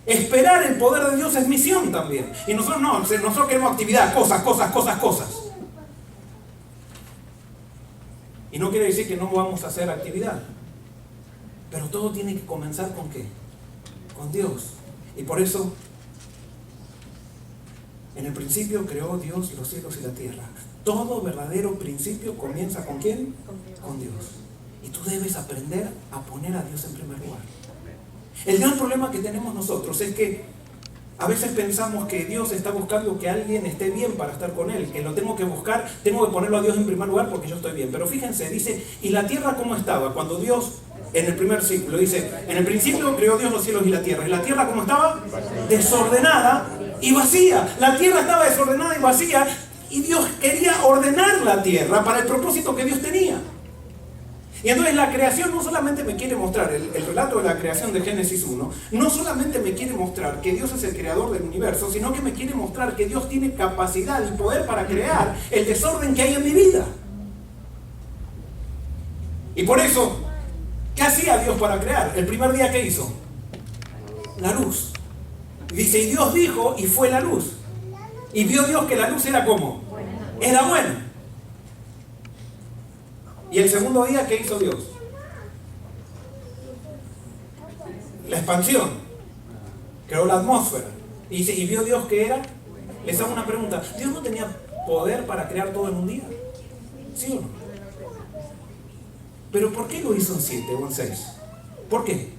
Esperar el poder de Dios es misión también. Y nosotros no, nosotros queremos actividad, cosas. Y no quiere decir que no vamos a hacer actividad. Pero todo tiene que comenzar ¿con qué? Con Dios. Y por eso, en el principio creó Dios los cielos y la tierra. Todo verdadero principio comienza ¿con quién? Con Dios. Y tú debes aprender a poner a Dios en primer lugar. El gran problema que tenemos nosotros es que A veces pensamos que Dios está buscando que alguien esté bien para estar con Él, que lo tengo que buscar, tengo que ponerlo a Dios en primer lugar porque yo estoy bien. Pero fíjense, dice, ¿y la tierra cómo estaba? Cuando Dios, en el primer ciclo, dice, en el principio creó Dios los cielos y la tierra. ¿Y la tierra cómo estaba? Desordenada y vacía. La tierra estaba desordenada y vacía y Dios quería ordenar la tierra para el propósito que Dios tenía. Y entonces la creación no solamente me quiere mostrar, el relato de la creación de Génesis 1, no solamente me quiere mostrar que Dios es el creador del universo, sino que me quiere mostrar que Dios tiene capacidad y poder para crear el desorden que hay en mi vida. Y por eso, ¿qué hacía Dios para crear? El primer día, ¿qué hizo? La luz. Dice, y Dios dijo, y fue la luz. Y vio Dios que la luz era ¿cómo? Era buena. Y el segundo día, ¿qué hizo Dios? La expansión. Creó la atmósfera. Y dice, ¿y vio Dios qué era? Les hago una pregunta. ¿Dios no tenía poder para crear todo en un día? ¿Sí o no? ¿Pero por qué lo hizo en 7 o en 6? ¿Por qué?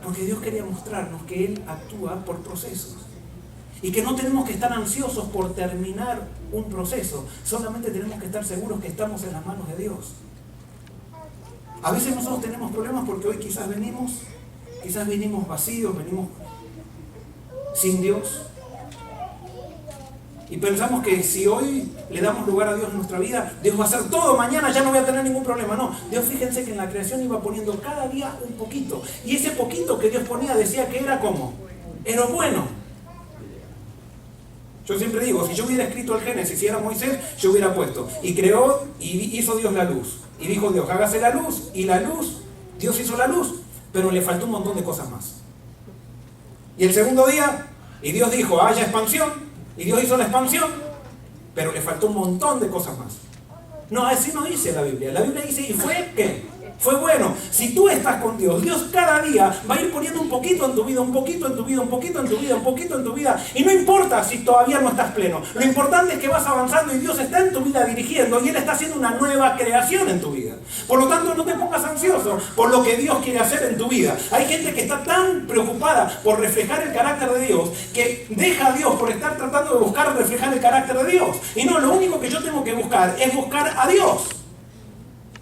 Porque Dios quería mostrarnos que Él actúa por procesos. Y que no tenemos que estar ansiosos por terminar un proceso. Solamente tenemos que estar seguros que estamos en las manos de Dios. A veces nosotros tenemos problemas porque hoy quizás venimos vacíos, venimos sin Dios. Y pensamos que si hoy le damos lugar a Dios en nuestra vida, Dios va a hacer todo, mañana ya no voy a tener ningún problema. No, Dios, fíjense que en la creación iba poniendo cada día un poquito. Y ese poquito que Dios ponía decía que era ¿cómo? Era bueno. Yo siempre digo, si yo hubiera escrito el Génesis, si era Moisés, yo hubiera puesto, y creó y hizo Dios la luz. Y dijo Dios, hágase la luz, y la luz, Dios hizo la luz, pero le faltó un montón de cosas más. Y el segundo día, y Dios dijo, haya expansión, y Dios hizo la expansión, pero le faltó un montón de cosas más. No, así no dice la Biblia. La Biblia dice, ¿y fue qué? Fue bueno. Si tú estás con Dios, Dios cada día va a ir poniendo un poquito en tu vida, un poquito en tu vida, un poquito en tu vida, un poquito en tu vida. Y no importa si todavía no estás pleno. Lo importante es que vas avanzando y Dios está en tu vida dirigiendo y Él está haciendo una nueva creación en tu vida. Por lo tanto, no te pongas ansioso por lo que Dios quiere hacer en tu vida. Hay gente que está tan preocupada por reflejar el carácter de Dios que deja a Dios por estar tratando de buscar reflejar el carácter de Dios. Y no, lo único que yo tengo que buscar es buscar a Dios.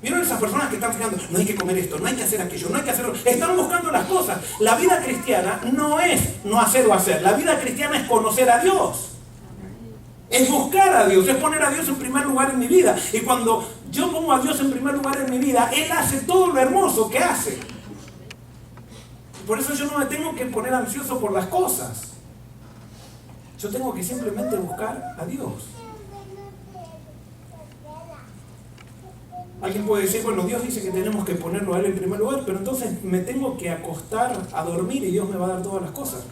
¿Vieron esas personas que están fijando? No hay que comer esto, no hay que hacer aquello, no hay que hacerlo. Están buscando las cosas. La vida cristiana no es no hacer o hacer. La vida cristiana es conocer a Dios. Es buscar a Dios, es poner a Dios en primer lugar en mi vida. Y cuando yo pongo a Dios en primer lugar en mi vida, Él hace todo lo hermoso que hace. Por eso yo no me tengo que poner ansioso por las cosas. Yo tengo que simplemente buscar a Dios. Alguien puede decir, bueno, Dios dice que tenemos que ponerlo a Él en primer lugar, pero entonces me tengo que acostar a dormir y Dios me va a dar todas las cosas.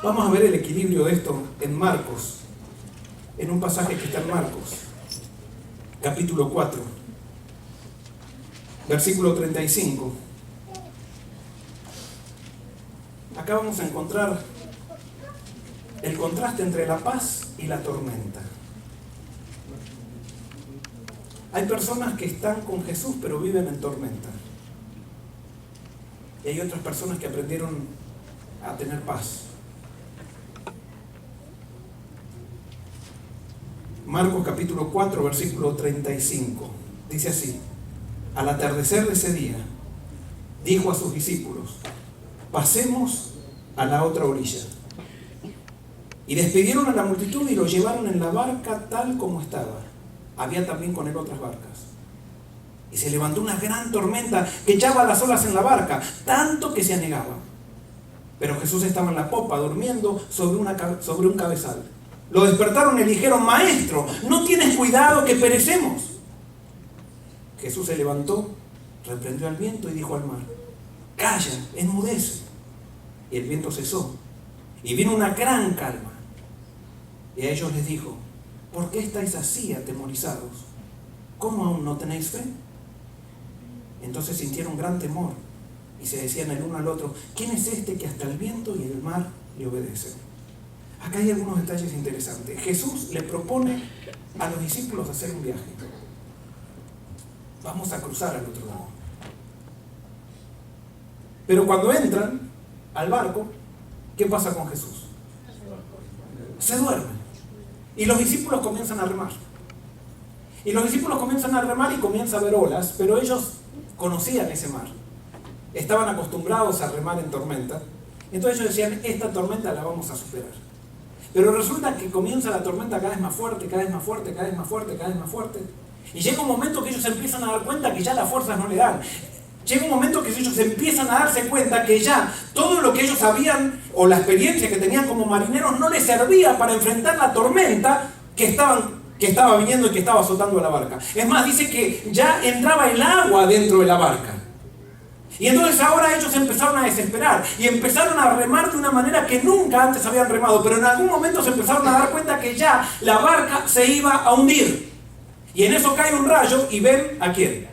Vamos a ver el equilibrio de esto en Marcos, en un pasaje que está en Marcos, capítulo 4, versículo 35. Acá vamos a encontrar el contraste entre la paz y la tormenta. Hay personas que están con Jesús pero viven en tormenta. Y hay otras personas que aprendieron a tener paz. Marcos capítulo 4, versículo 35. Dice así: al atardecer de ese día, dijo a sus discípulos, pasemos a la otra orilla. Y despidieron a la multitud y lo llevaron en la barca tal como estaba. Había también con él otras barcas. Y se levantó una gran tormenta que echaba las olas en la barca, tanto que se anegaba. Pero Jesús estaba en la popa, durmiendo sobre un cabezal. Lo despertaron y le dijeron, Maestro, ¿no tienes cuidado que perecemos? Jesús se levantó, reprendió al viento y dijo al mar, calla, enmudece. Y el viento cesó. Y vino una gran calma. Y a ellos les dijo, ¿por qué estáis así atemorizados? ¿Cómo aún no tenéis fe? Entonces sintieron gran temor y se decían el uno al otro, ¿quién es este que hasta el viento y el mar le obedecen? Acá hay algunos detalles interesantes. Jesús le propone a los discípulos hacer un viaje. Vamos a cruzar al otro lado. Pero cuando entran al barco, ¿qué pasa con Jesús? Se duerme. Y los discípulos comienzan a remar. Y los discípulos comienzan a remar y comienza a haber olas, pero ellos conocían ese mar. Estaban acostumbrados a remar en tormenta. Entonces ellos decían, esta tormenta la vamos a superar. Pero resulta que comienza la tormenta cada vez más fuerte, cada vez más fuerte, cada vez más fuerte, cada vez más fuerte. Y llega un momento que ellos se empiezan a dar cuenta que ya las fuerzas no le dan. Llega un momento que ellos empiezan a darse cuenta que ya todo lo que ellos sabían o la experiencia que tenían como marineros no les servía para enfrentar la tormenta que estaba viniendo y que estaba azotando a la barca. Es más, dice que ya entraba el agua dentro de la barca. Y entonces ahora ellos empezaron a desesperar y empezaron a remar de una manera que nunca antes habían remado, pero en algún momento se empezaron a dar cuenta que ya la barca se iba a hundir. Y en eso cae un rayo y ven ¿a quién?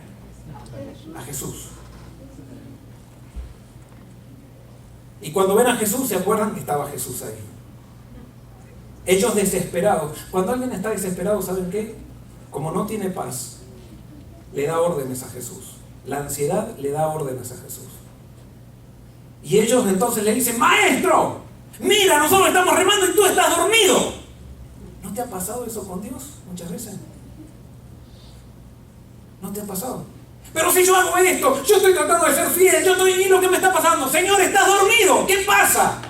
A Jesús. Y cuando ven a Jesús se acuerdan que estaba Jesús ahí. Ellos desesperados. Cuando alguien está desesperado, ¿saben qué? Como no tiene paz, le da órdenes a Jesús. La ansiedad le da órdenes a Jesús. Y ellos entonces le dicen, maestro, mira, nosotros estamos remando y tú estás dormido. ¿No te ha pasado eso con Dios muchas veces? ¿No te ha pasado? Pero si yo hago esto, yo estoy tratando de ser fiel, yo estoy viendo lo que me está pasando. Señor, estás dormido, ¿qué pasa?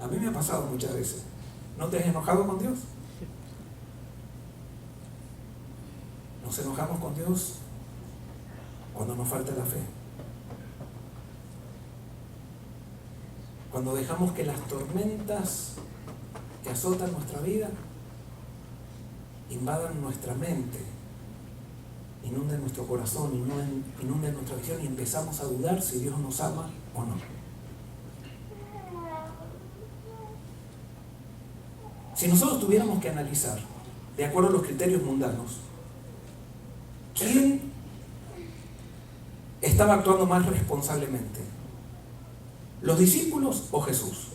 A mí me ha pasado muchas veces. ¿No te has enojado con Dios? Nos enojamos con Dios cuando nos falta la fe. Cuando dejamos que las tormentas que azotan nuestra vida invadan nuestra mente, inunden nuestro corazón, inunden nuestra visión y empezamos a dudar si Dios nos ama o no. Si nosotros tuviéramos que analizar, de acuerdo a los criterios mundanos, ¿quién estaba actuando más responsablemente? ¿Los discípulos o Jesús?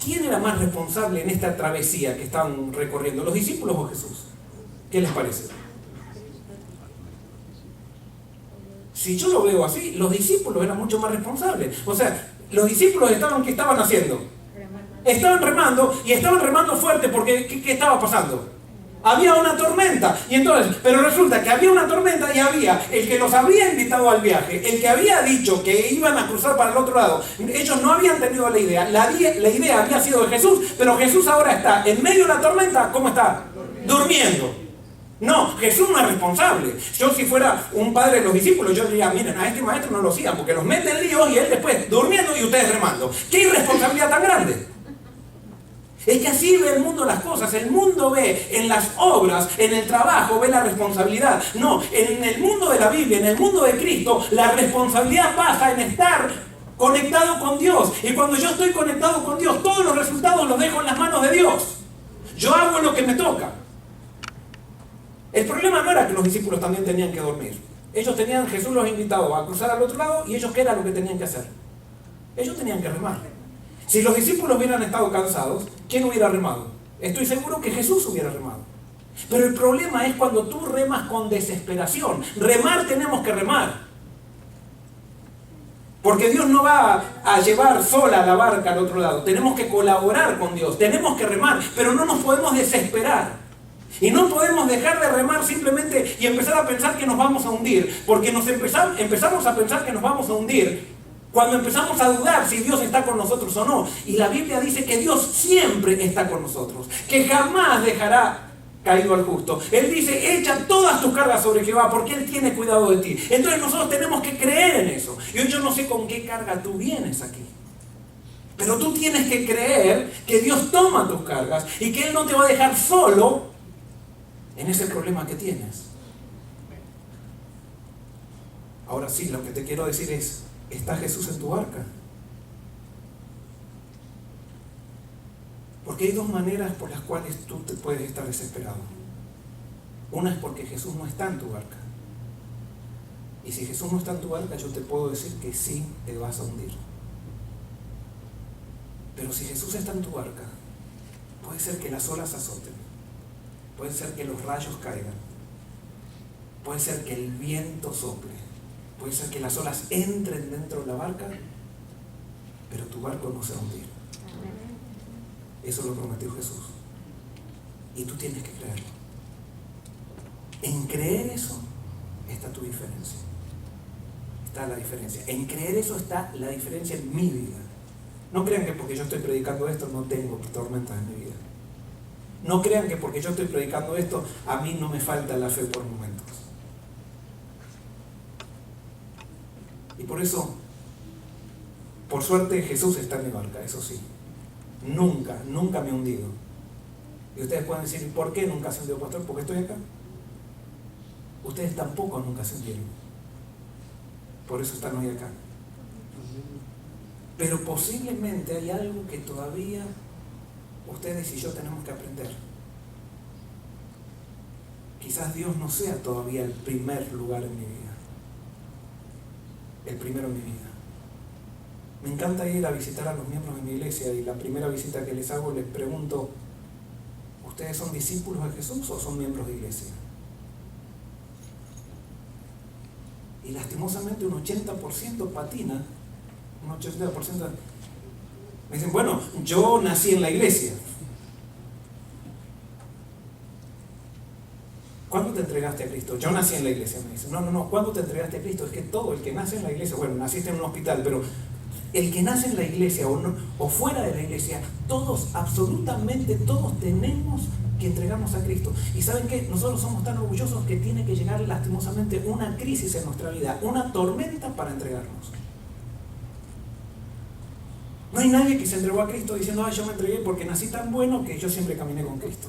¿Quién era más responsable en esta travesía que estaban recorriendo? ¿Los discípulos o Jesús? ¿Qué les parece? Si yo lo veo así, los discípulos eran mucho más responsables. O sea, los discípulos ¿qué estaban haciendo? Estaban remando y estaban remando fuerte porque ¿qué estaba pasando? Había una tormenta. Y entonces, pero resulta que había una tormenta y había el que los había invitado al viaje, el que había dicho que iban a cruzar para el otro lado. Ellos no habían tenido la idea. La idea había sido de Jesús, pero Jesús ahora está en medio de la tormenta. ¿Cómo está? Durmiendo. No, Jesús no es responsable. Yo si fuera un padre de los discípulos, yo diría, miren, a este maestro no lo sigan porque los mete en líos y él después durmiendo y ustedes remando. ¿Qué irresponsabilidad tan grande? Es que así ve el mundo las cosas. El mundo ve en las obras, en el trabajo, ve la responsabilidad. No, en el mundo de la Biblia, en el mundo de Cristo, la responsabilidad pasa en estar conectado con Dios. Y cuando yo estoy conectado con Dios, todos los resultados los dejo en las manos de Dios. Yo hago lo que me toca. El problema no era que los discípulos también tenían que dormir. Jesús los invitaba a cruzar al otro lado y ellos ¿qué era lo que tenían que hacer? Ellos tenían que remar. Si los discípulos hubieran estado cansados, ¿quién hubiera remado? Estoy seguro que Jesús hubiera remado. Pero el problema es cuando tú remas con desesperación. Remar tenemos que remar. Porque Dios no va a llevar sola la barca al otro lado. Tenemos que colaborar con Dios. Tenemos que remar, pero no nos podemos desesperar. Y no podemos dejar de remar simplemente y empezar a pensar que nos vamos a hundir. Porque empezamos a pensar que nos vamos a hundir cuando empezamos a dudar si Dios está con nosotros o no. Y la Biblia dice que Dios siempre está con nosotros, que jamás dejará caído al justo. Él dice, echa todas tus cargas sobre Jehová, porque Él tiene cuidado de ti. Entonces nosotros tenemos que creer en eso. Y hoy yo no sé con qué carga tú vienes aquí, pero tú tienes que creer que Dios toma tus cargas y que Él no te va a dejar solo en ese problema que tienes. Ahora sí, lo que te quiero decir es, ¿está Jesús en tu barca? Porque hay dos maneras por las cuales tú te puedes estar desesperado. Una es porque Jesús no está en tu barca. Y si Jesús no está en tu barca, yo te puedo decir que sí te vas a hundir. Pero si Jesús está en tu barca, puede ser que las olas azoten, puede ser que los rayos caigan, puede ser que el viento sople, puede ser que las olas entren dentro de la barca pero tu barco no se va a hundir. Eso lo prometió Jesús. Y tú tienes que creerlo. En creer eso está tu diferencia. Está la diferencia. En creer eso está la diferencia en mi vida. No crean que porque yo estoy predicando esto no tengo tormentas en mi vida. No crean que porque yo estoy predicando esto a mí no me falta la fe por momentos. Y por eso, por suerte, Jesús está en mi barca, eso sí. Nunca me he hundido. Y ustedes pueden decir, ¿por qué nunca se hundió, pastor? Porque estoy acá. Ustedes tampoco nunca se hundieron. Por eso están hoy acá. Pero posiblemente hay algo que todavía ustedes y yo tenemos que aprender. Quizás Dios no sea todavía el primer lugar en mi vida. El primero en mi vida. Me encanta ir a visitar a los miembros de mi iglesia y la primera visita que les hago les pregunto, ¿ustedes son discípulos de Jesús o son miembros de iglesia? Y lastimosamente un 80% patina, un 80% me dicen, bueno, yo nací en la iglesia. ¿Cuándo te entregaste a Cristo? Yo nací en la iglesia, me dicen. No, ¿cuándo te entregaste a Cristo? Es que todo el que nace en la iglesia, bueno, naciste en un hospital, pero el que nace en la iglesia o fuera de la iglesia, todos, absolutamente todos tenemos que entregarnos a Cristo. Y ¿saben qué? Nosotros somos tan orgullosos que tiene que llegar lastimosamente una crisis en nuestra vida, una tormenta para entregarnos. No hay nadie que se entregó a Cristo diciendo, yo me entregué porque nací tan bueno que yo siempre caminé con Cristo.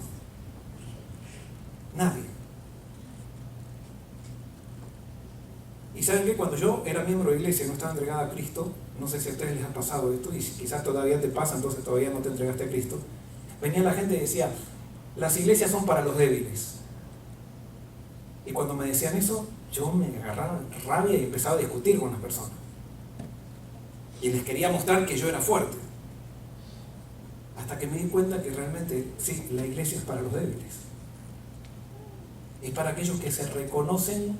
Nadie. Y ¿saben qué? Cuando yo era miembro de iglesia y no estaba entregada a Cristo, no sé si a ustedes les ha pasado esto, y quizás todavía te pasa, entonces todavía no te entregaste a Cristo, venía la gente y decía, las iglesias son para los débiles. Y cuando me decían eso, yo me agarraba rabia y empezaba a discutir con las personas. Y les quería mostrar que yo era fuerte. Hasta que me di cuenta que realmente, sí, la iglesia es para los débiles. Es para aquellos que se reconocen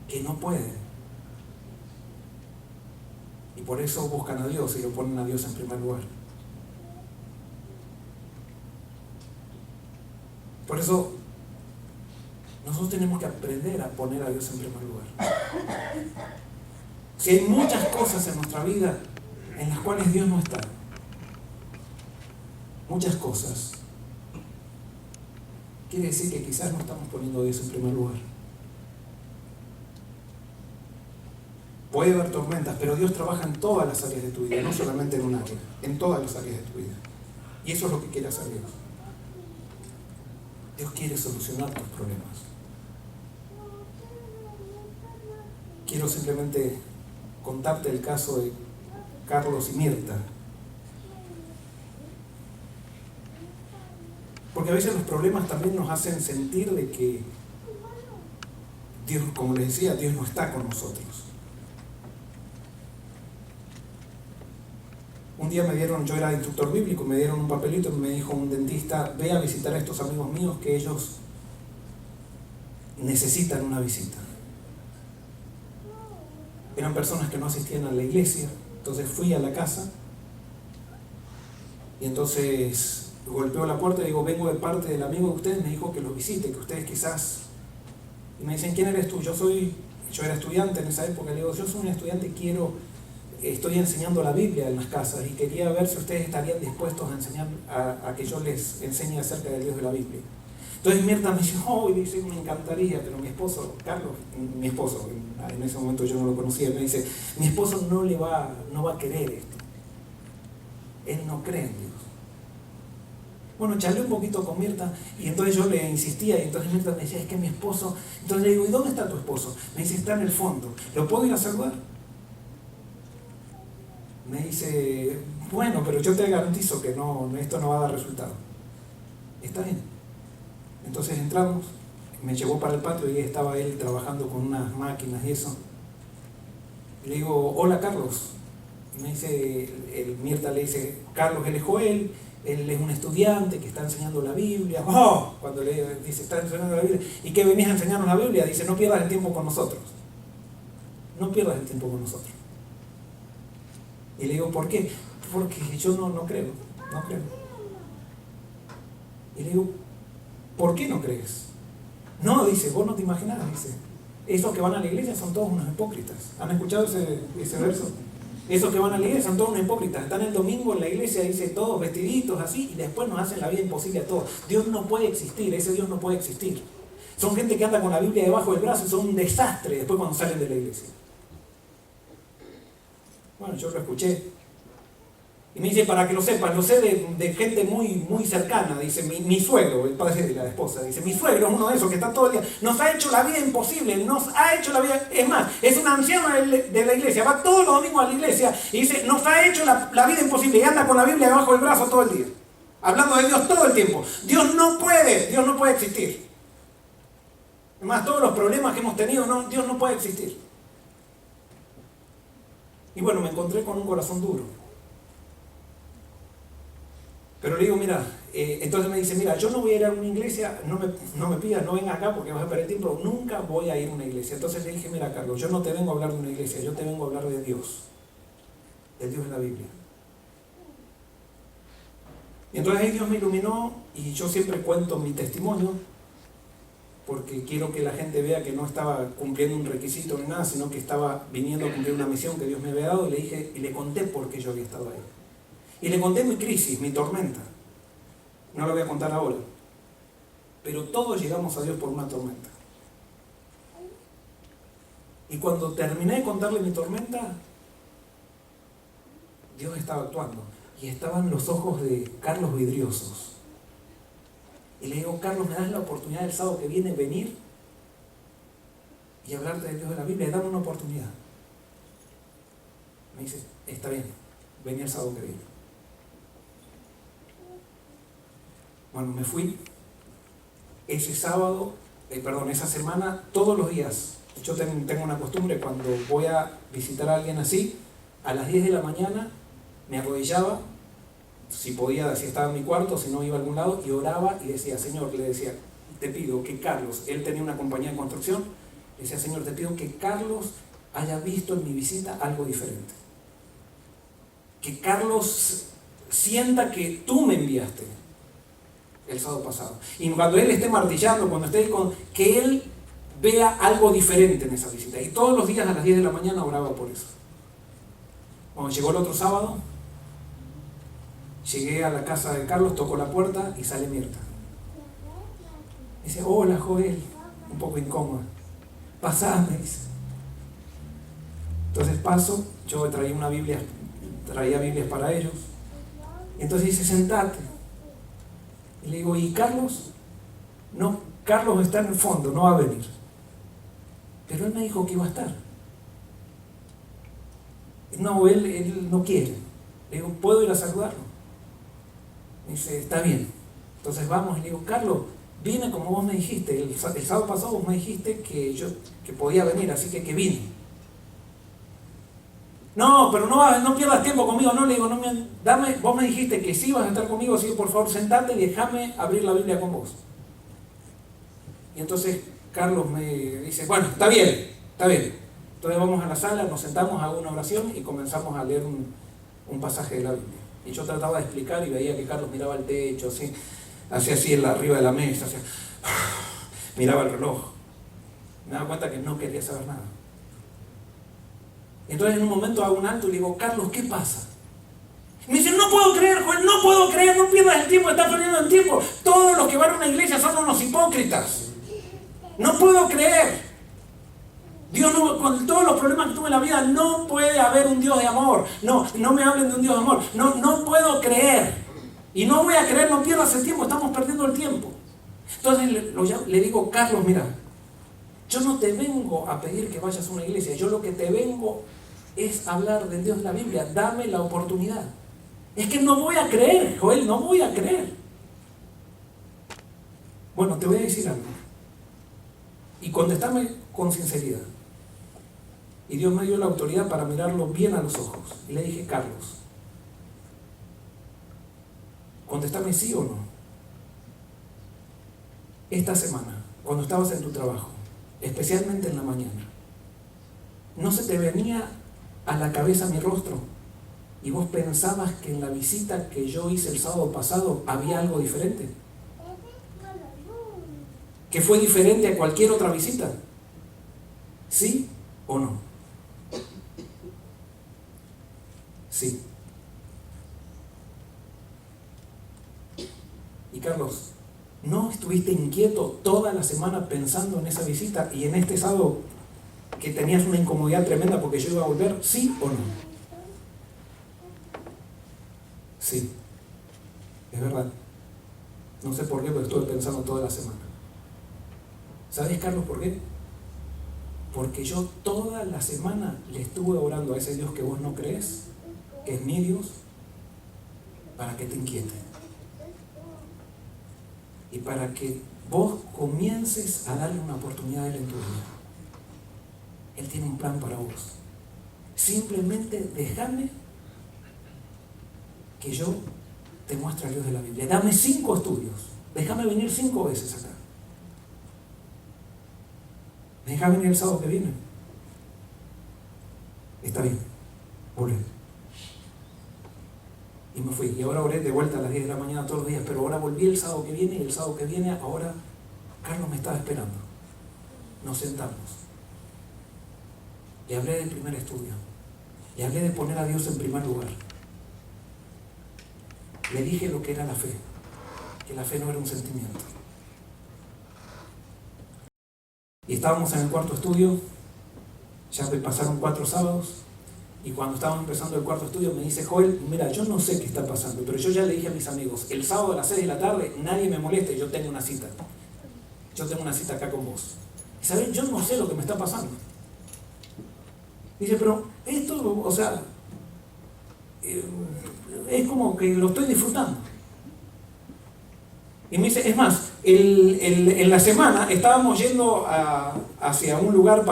que no pueden. Y por eso buscan a Dios y lo ponen a Dios en primer lugar. Por eso nosotros tenemos que aprender a poner a Dios en primer lugar. Si hay muchas cosas en nuestra vida en las cuales Dios no está, muchas cosas, quiere decir que quizás no estamos poniendo a Dios en primer lugar. Puede haber tormentas, pero Dios trabaja en todas las áreas de tu vida, no solamente en un área, en todas las áreas de tu vida. Y eso es lo que quiere hacer Dios. Dios quiere solucionar tus problemas. Quiero simplemente contarte el caso de Carlos y Mirta. Porque a veces los problemas también nos hacen sentir de que Dios, como les decía, Dios no está con nosotros. Un día yo era instructor bíblico, me dieron un papelito y me dijo un dentista, ve a visitar a estos amigos míos que ellos necesitan una visita. Eran personas que no asistían a la iglesia, entonces fui a la casa y entonces golpeo la puerta y digo, vengo de parte del amigo de ustedes, me dijo que los visite, que ustedes quizás... Y me dicen, ¿quién eres tú? Yo era estudiante en esa época, le digo, yo soy un estudiante y estoy enseñando la Biblia en las casas y quería ver si ustedes estarían dispuestos a enseñar, a que yo les enseñe acerca del Dios de la Biblia. Entonces Mirta me dice, dice, me encantaría, pero mi esposo, Carlos, en ese momento yo no lo conocía, me dice, mi esposo no va a querer esto. Él no cree en Dios. Bueno, charlé un poquito con Mirta y entonces yo le insistía y entonces Mirta me decía, es que mi esposo... Entonces le digo, ¿y dónde está tu esposo? Me dice, está en el fondo. ¿Lo puedo ir a saludar? Me dice, bueno, pero yo te garantizo que esto no va a dar resultado. Está bien. Entonces entramos, me llevó para el patio y estaba él trabajando con unas máquinas y eso. Y le digo, hola Carlos. Y me dice, Mirta le dice, Carlos, él es Joel, él es un estudiante que está enseñando la Biblia. Cuando le dice, está enseñando la Biblia, ¿y qué venís a enseñarnos la Biblia? Dice, no pierdas el tiempo con nosotros. No pierdas el tiempo con nosotros. Y le digo, ¿por qué? Porque yo no creo. Y le digo, ¿por qué no crees? No, dice, vos no te imaginás, dice. Esos que van a la iglesia son todos unos hipócritas. ¿Han escuchado ese verso? Esos que van a la iglesia son todos unos hipócritas. Están el domingo en la iglesia, dice, todos vestiditos así, y después nos hacen la vida imposible a todos. Dios no puede existir, ese Dios no puede existir. Son gente que anda con la Biblia debajo del brazo y son un desastre después cuando salen de la iglesia. Bueno, yo lo escuché. Y me dice, para que lo sepan, lo sé de gente muy cercana. Dice, mi suegro, el padre de la esposa, dice, mi suegro es uno de esos que está todo el día, nos ha hecho la vida imposible, nos ha hecho la vida, es más, es un anciano de la iglesia, va todos los domingos a la iglesia y dice, nos ha hecho la vida imposible y anda con la Biblia debajo del brazo todo el día, hablando de Dios todo el tiempo. Dios no puede existir. Además, todos los problemas que hemos tenido, Dios no puede existir. Y bueno, me encontré con un corazón duro. Pero le digo, mira, entonces me dice, mira, yo no voy a ir a una iglesia, no me pidas, no venga acá porque vas a perder tiempo, nunca voy a ir a una iglesia. Entonces le dije, mira, Carlos, yo no te vengo a hablar de una iglesia, yo te vengo a hablar de Dios, del Dios de la Biblia. Y entonces ahí Dios me iluminó y yo siempre cuento mi testimonio porque quiero que la gente vea que no estaba cumpliendo un requisito ni nada, sino que estaba viniendo a cumplir una misión que Dios me había dado, y le dije, y le conté por qué yo había estado ahí. Y le conté mi crisis, mi tormenta. No lo voy a contar ahora. Pero todos llegamos a Dios por una tormenta. Y cuando terminé de contarle mi tormenta, Dios estaba actuando. Y estaban los ojos de Carlos vidriosos. Y le digo, Carlos, ¿me das la oportunidad el sábado que viene venir y hablarte de Dios de la Biblia? Dame una oportunidad. Me dice, está bien, vení el sábado que viene. Bueno, me fui ese sábado, esa semana, todos los días. Yo tengo una costumbre, cuando voy a visitar a alguien así, a las 10 de la mañana me arrodillaba, si podía, si estaba en mi cuarto, si no iba a algún lado, y oraba y decía, Señor, le decía, te pido que Carlos, él tenía una compañía de construcción, le decía, Señor, te pido que Carlos haya visto en mi visita algo diferente. Que Carlos sienta que tú me enviaste el sábado pasado. Y cuando él esté martillando, cuando esté que él vea algo diferente en esa visita. Y todos los días a las 10 de la mañana oraba por eso. Cuando llegó el otro sábado, llegué a la casa de Carlos, toco la puerta y sale Mirta. Dice, hola Joel, un poco incómoda. Pasá, me dice. Entonces paso, yo traía Biblias para ellos. Y entonces dice, sentate. Y le digo, ¿y Carlos? No, Carlos está en el fondo, no va a venir. Pero él me dijo que iba a estar. No, él no quiere. Le digo, ¿puedo ir a saludarlo? Me dice, está bien. Entonces vamos y le digo, Carlos, vine como vos me dijiste. El sábado pasado vos me dijiste que podía venir, así que vine. No, pero no pierdas tiempo conmigo. No, le digo, vos me dijiste que sí vas a estar conmigo, así que por favor sentate y déjame abrir la Biblia con vos. Y entonces Carlos me dice, bueno, está bien. Entonces vamos a la sala, nos sentamos, hago una oración y comenzamos a leer un pasaje de la Biblia. Y yo trataba de explicar y veía que Carlos miraba el techo, así, hacía así arriba de la mesa, miraba el reloj. Me daba cuenta que no quería saber nada. Entonces en un momento hago un alto y le digo, Carlos, ¿qué pasa? Y me dice, no puedo creer, Joel, no puedo creer, no pierdas el tiempo, estás perdiendo el tiempo. Todos los que van a una iglesia son unos hipócritas. No puedo creer. Dios no, con todos los problemas que tuve en la vida, no puede haber un Dios de amor. No me hablen de un Dios de amor. No puedo creer. Y no voy a creer, no pierdas el tiempo, estamos perdiendo el tiempo. Entonces le digo, Carlos, mira, yo no te vengo a pedir que vayas a una iglesia, yo lo que te vengo es hablar del Dios de la Biblia, dame la oportunidad. Es que no voy a creer, Joel, no voy a creer. Bueno, te voy a decir algo. Y contestame con sinceridad. Y Dios me dio la autoridad para mirarlo bien a los ojos. Y le dije, Carlos, contestame sí o no. Esta semana, cuando estabas en tu trabajo, especialmente en la mañana, ¿no se te venía a la cabeza mi rostro? y vos pensabas que en la visita que yo hice el sábado pasado había algo diferente, que fue diferente a cualquier otra visita. ¿Sí o no? Sí. Y Carlos, ¿no estuviste inquieto toda la semana pensando en esa visita y en este sábado que tenías una incomodidad tremenda porque yo iba a volver? ¿Sí o no? Sí. Es verdad. No sé por qué, pero estuve pensando toda la semana. ¿Sabes, Carlos, por qué? Porque yo toda la semana le estuve orando a ese Dios que vos no crees, que es mi Dios, para que te inquiete. Y para que vos comiences a darle una oportunidad a Él en tu vida. Él tiene un plan para vos. Simplemente déjame que yo te muestre al Dios de la Biblia. Dame 5 estudios. Déjame venir 5 veces acá. ¿Me deja venir el sábado que viene? Está bien, volvé. Y me fui. Y ahora oré de vuelta a las 10 de la mañana todos los días, pero ahora volví el sábado que viene, y el sábado que viene, ahora Carlos me estaba esperando. Nos sentamos. Le hablé del primer estudio. Le hablé de poner a Dios en primer lugar. Le dije lo que era la fe, que la fe no era un sentimiento. Y estábamos en el cuarto estudio, ya pasaron 4 sábados, y cuando estábamos empezando el cuarto estudio me dice: Joel, mira, yo no sé qué está pasando, pero yo ya le dije a mis amigos, el sábado a las 6 de la tarde nadie me moleste, yo tengo una cita. Yo tengo una cita acá con vos. Y ¿sabes? Yo no sé lo que me está pasando. Dice, pero esto, o sea, es como que lo estoy disfrutando. Y me dice, es más, en la semana estábamos yendo hacia un lugar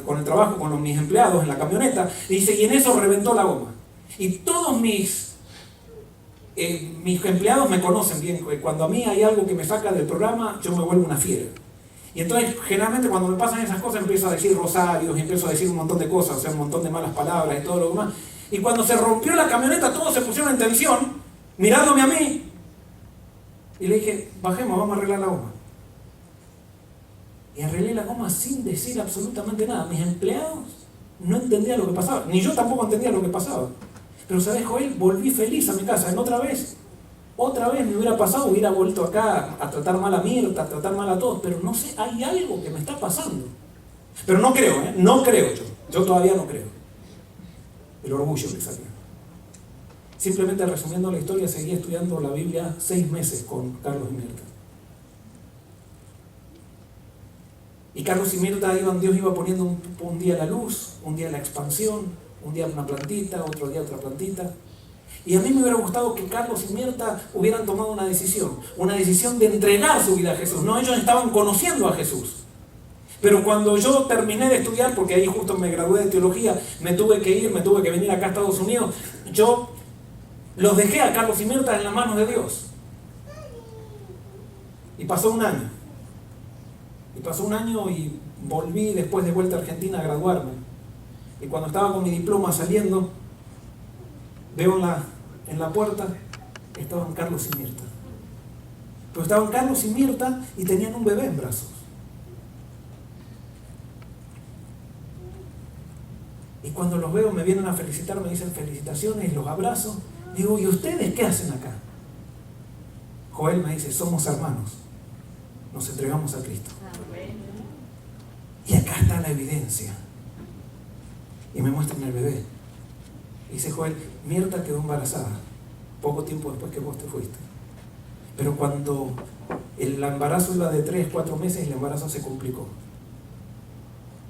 con el trabajo, con mis empleados en la camioneta, y dice, y en eso reventó la goma. Y todos mis empleados me conocen bien, cuando a mí hay algo que me saca del programa, yo me vuelvo una fiera. Y entonces, generalmente cuando me pasan esas cosas, empiezo a decir rosarios, empiezo a decir un montón de cosas, o sea, un montón de malas palabras y todo lo demás. Y cuando se rompió la camioneta, todos se pusieron en tensión, mirándome a mí. Y le dije, bajemos, vamos a arreglar la goma. Y arreglé la goma sin decir absolutamente nada. Mis empleados no entendían lo que pasaba, ni yo tampoco entendía lo que pasaba. Pero ¿sabes, Joel? Volví feliz a mi casa. Otra vez me hubiera pasado, hubiera vuelto acá a tratar mal a Mirta, a tratar mal a todos. Pero no sé, hay algo que me está pasando. Pero no creo, no creo yo. Yo todavía no creo. El orgullo que salía. Simplemente resumiendo la historia, seguí estudiando la Biblia 6 meses con Carlos y Mirta. Y Carlos y Mirta Dios iba poniendo un día la luz, un día la expansión, un día una plantita, otro día otra plantita. Y a mí me hubiera gustado que Carlos y Mirta hubieran tomado una decisión de entregar su vida a Jesús. No, ellos estaban conociendo a Jesús. Pero cuando yo terminé de estudiar, porque ahí justo me gradué de teología, me tuve que venir acá a Estados Unidos, yo los dejé a Carlos y Mirta en las manos de Dios. Y pasó un año. Y volví después de vuelta a Argentina a graduarme. Y cuando estaba con mi diploma saliendo, veo en la puerta, estaban Carlos y Mirta. Pero estaban Carlos y Mirta y tenían un bebé en brazos. Y cuando los veo me vienen a felicitar, me dicen felicitaciones, los abrazo. Digo, ¿y ustedes qué hacen acá? Joel me dice, somos hermanos, nos entregamos a Cristo. Y acá está la evidencia. Y me muestran el bebé. Y dice Joel, Mirta quedó embarazada poco tiempo después que vos te fuiste. Pero cuando el embarazo iba de 3-4 meses, el embarazo se complicó.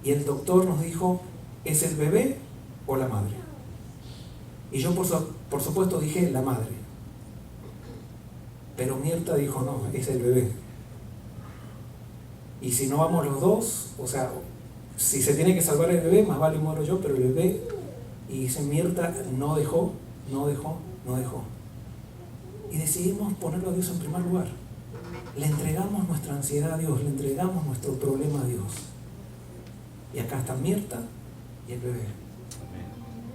Y el doctor nos dijo, ¿es el bebé o la madre? Y yo por supuesto dije, la madre. Pero Mirta dijo, no, es el bebé. Y si no vamos los dos, o sea, si se tiene que salvar el bebé, más vale muero yo, pero el bebé, y dice Mirta, no dejó. Y decidimos ponerlo a Dios en primer lugar. Le entregamos nuestra ansiedad a Dios, le entregamos nuestro problema a Dios. Y acá está Mirta y el bebé.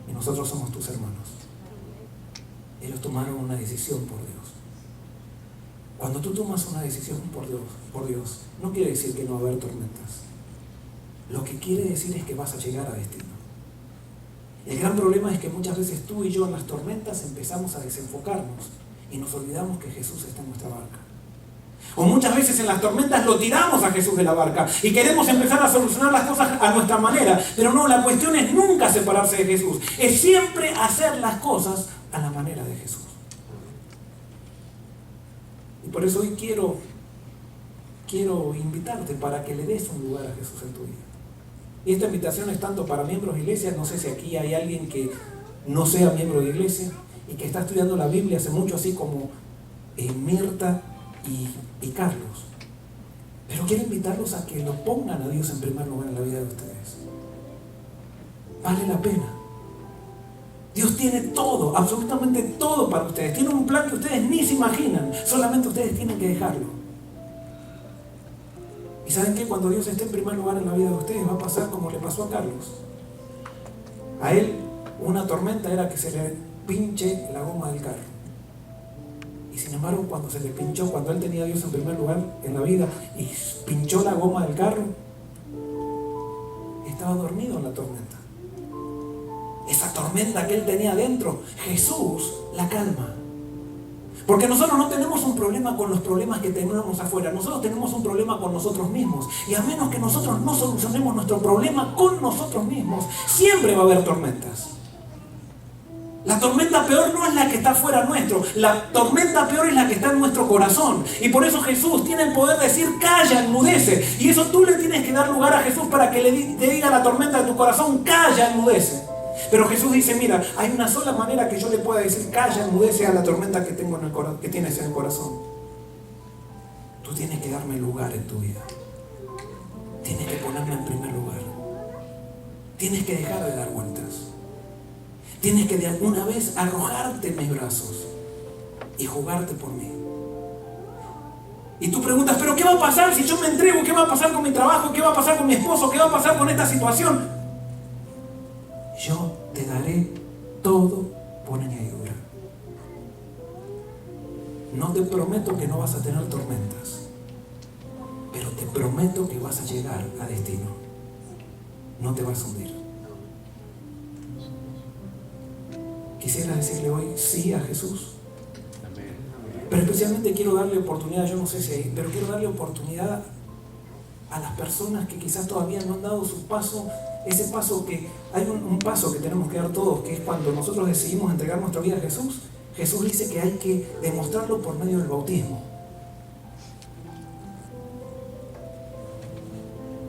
Y nosotros somos tus hermanos. ellos tomaron una decisión por Dios. Cuando tú tomas una decisión por Dios, no quiere decir que no va a haber tormentas. Lo que quiere decir es que vas a llegar a destino. El gran problema es que muchas veces tú y yo en las tormentas empezamos a desenfocarnos y nos olvidamos que Jesús está en nuestra barca. O muchas veces en las tormentas lo tiramos a Jesús de la barca y queremos empezar a solucionar las cosas a nuestra manera. Pero no, la cuestión es nunca separarse de Jesús. Es siempre hacer las cosas a la manera de Jesús. Y por eso hoy quiero invitarte para que le des un lugar a Jesús en tu vida. Y esta invitación es tanto para miembros de iglesia. No sé si aquí hay alguien que no sea miembro de iglesia y que está estudiando la Biblia hace mucho, así como Mirta y Carlos. Pero quiero invitarlos a que lo pongan a Dios en primer lugar en la vida de ustedes. Vale la pena. Dios tiene todo, absolutamente todo para ustedes. Tiene un plan que ustedes ni se imaginan. Solamente ustedes tienen que dejarlo. ¿Y saben qué? Cuando Dios esté en primer lugar en la vida de ustedes, va a pasar como le pasó a Carlos. A él, una tormenta era que se le pinche la goma del carro. Y sin embargo, cuando se le pinchó, cuando él tenía a Dios en primer lugar en la vida y pinchó la goma del carro, estaba dormido en la tormenta. Esa tormenta que él tenía adentro, Jesús la calma. Porque nosotros no tenemos un problema con los problemas que tenemos afuera. Nosotros tenemos un problema con nosotros mismos. Y a menos que nosotros no solucionemos nuestro problema con nosotros mismos, siempre va a haber tormentas. La tormenta peor no es la que está fuera nuestro. La tormenta peor es la que está en nuestro corazón. Y por eso Jesús tiene el poder de decir, calla, enmudece. Y eso tú le tienes que dar lugar a Jesús para que te diga la tormenta de tu corazón, calla, enmudece. Pero Jesús dice, mira, hay una sola manera que yo le pueda decir, calla, enmudece a la tormenta que tengo en que tienes en el corazón. Tú tienes que darme lugar en tu vida. Tienes que ponerme en primer lugar. Tienes que dejar de dar vueltas. Tienes que de alguna vez arrojarte en mis brazos y jugarte por mí. Y tú preguntas, ¿pero qué va a pasar si yo me entrego? ¿Qué va a pasar con mi trabajo? ¿Qué va a pasar con mi esposo? ¿Qué va a pasar con esta situación? Yo te daré todo por añadidura. No te prometo que no vas a tener tormentas, pero te prometo que vas a llegar a destino. No te vas a hundir. Quisiera decirle hoy sí a Jesús. Pero especialmente quiero darle oportunidad, yo no sé si hay, pero quiero darle oportunidad a las personas que quizás todavía no han dado su paso, ese paso que hay un paso que tenemos que dar todos, que es cuando nosotros decidimos entregar nuestra vida a Jesús. Jesús dice que hay que demostrarlo por medio del bautismo.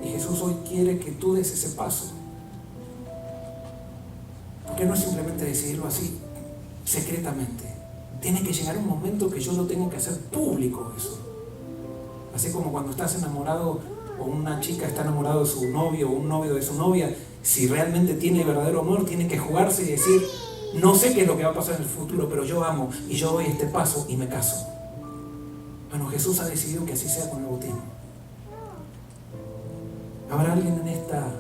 Y Jesús hoy quiere que tú des ese paso. Porque no es simplemente decidirlo así, secretamente. Tiene que llegar un momento que yo lo tengo que hacer público eso. Así como cuando estás enamorado o una chica está enamorada de su novio o un novio de su novia, si realmente tiene verdadero amor, tiene que jugarse y decir, no sé qué es lo que va a pasar en el futuro, pero yo amo y yo doy este paso y me caso. Bueno, Jesús ha decidido que así sea con el bautismo. ¿Habrá alguien en esta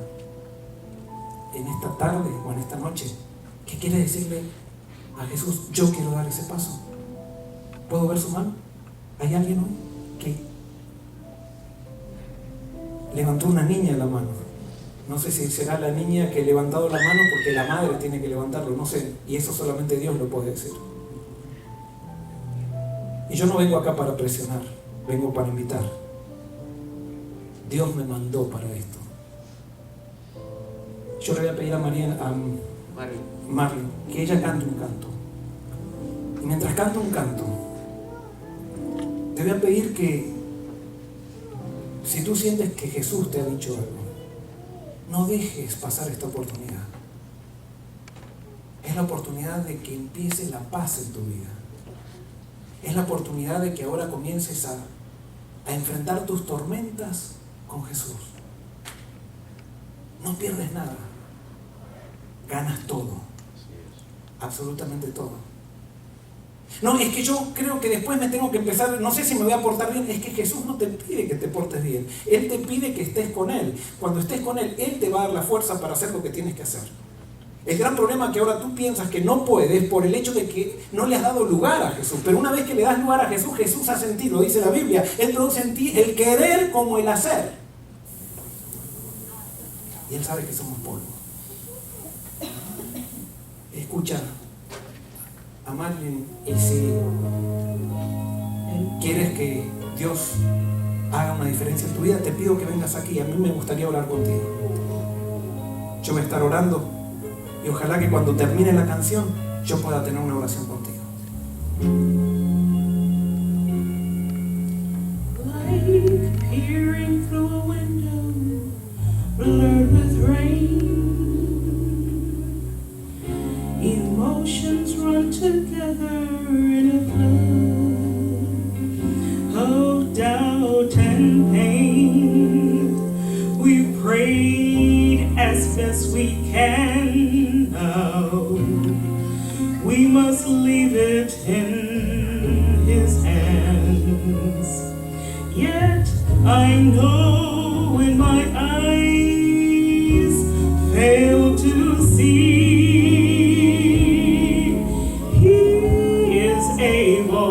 tarde o en esta noche que quiere decirle a Jesús, yo quiero dar ese paso? ¿Puedo ver su mano? ¿Hay alguien hoy que levantó una niña en la mano? No sé si será la niña que ha levantado la mano porque la madre tiene que levantarlo, no sé, y eso solamente Dios lo puede decir. Y yo no vengo acá para presionar, vengo para invitar. Dios me mandó para esto. Yo le voy a pedir a Marley que ella cante un canto. Y mientras canta un canto, te voy a pedir que, si tú sientes que Jesús te ha dicho algo, no dejes pasar esta oportunidad. Es la oportunidad de que empiece la paz en tu vida. Es la oportunidad de que ahora comiences a enfrentar tus tormentas con Jesús. No pierdes nada. Ganas todo. Absolutamente todo. No, es que yo creo que después me tengo que empezar, no sé si me voy a portar bien. Es que Jesús no te pide que te portes bien. Él te pide que estés con Él. Cuando estés con Él, Él te va a dar la fuerza para hacer lo que tienes que hacer. El gran problema es que ahora tú piensas que no puedes por el hecho de que no le has dado lugar a Jesús. Pero una vez que le das lugar a Jesús, Jesús hace en ti, lo dice la Biblia. Él produce en ti el querer como el hacer. Y Él sabe que somos polvo. Escucha, a Marlene, y si quieres que Dios haga una diferencia en tu vida, te pido que vengas aquí. A mí me gustaría orar contigo. Yo voy a estar orando y ojalá que cuando termine la canción yo pueda tener una oración contigo. Like peering through a window, blurred with rain. Emotions run together in a flood of doubt and pain. We prayed as best we can now. We must leave it in His hands. Yet I know when my eyes fail to see, He is able.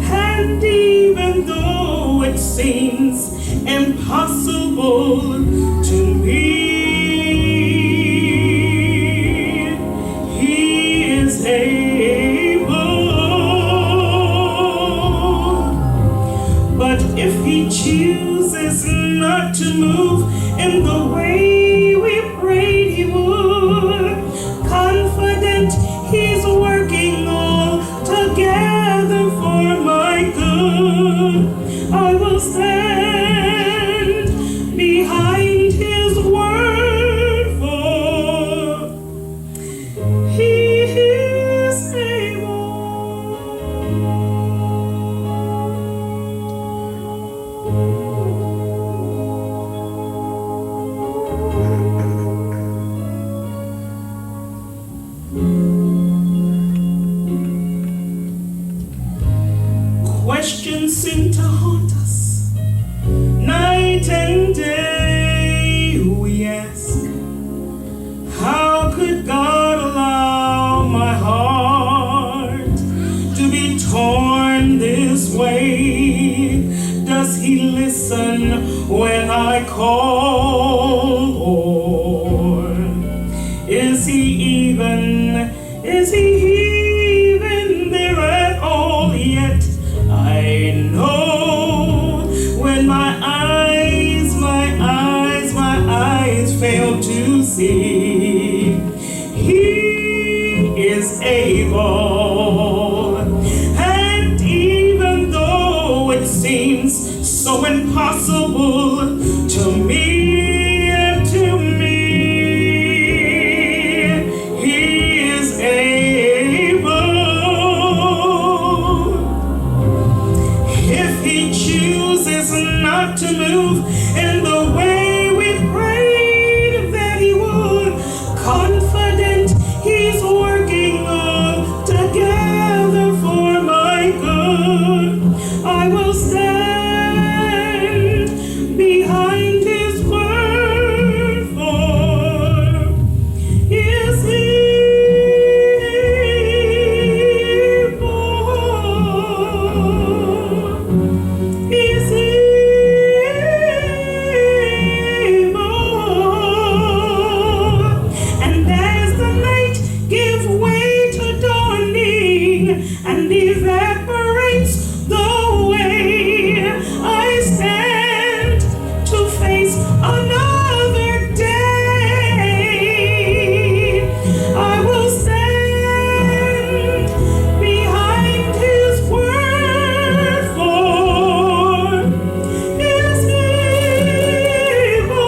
And even though it seems impossible to me, He is able. But if He chooses not to move in the way we prayed He would, confident He's working all together for my good, I will stand behind His word, for He is able. Questions seem to haunt us night and day. We ask, how could God allow my heart to be torn this way? Does He listen when I call? Or is He even there at all? Yet I know when my eyes fail to see, He is able. And even though it seems so impossible to me, He is able. If He chooses not to move in the way we prayed that He would, confident He's working all together for my good, I will stand behind His word, for is able. Is able. And as the night gives way to dawning and evaporates the way, I stand to face another day. I will stand behind His word, for is able,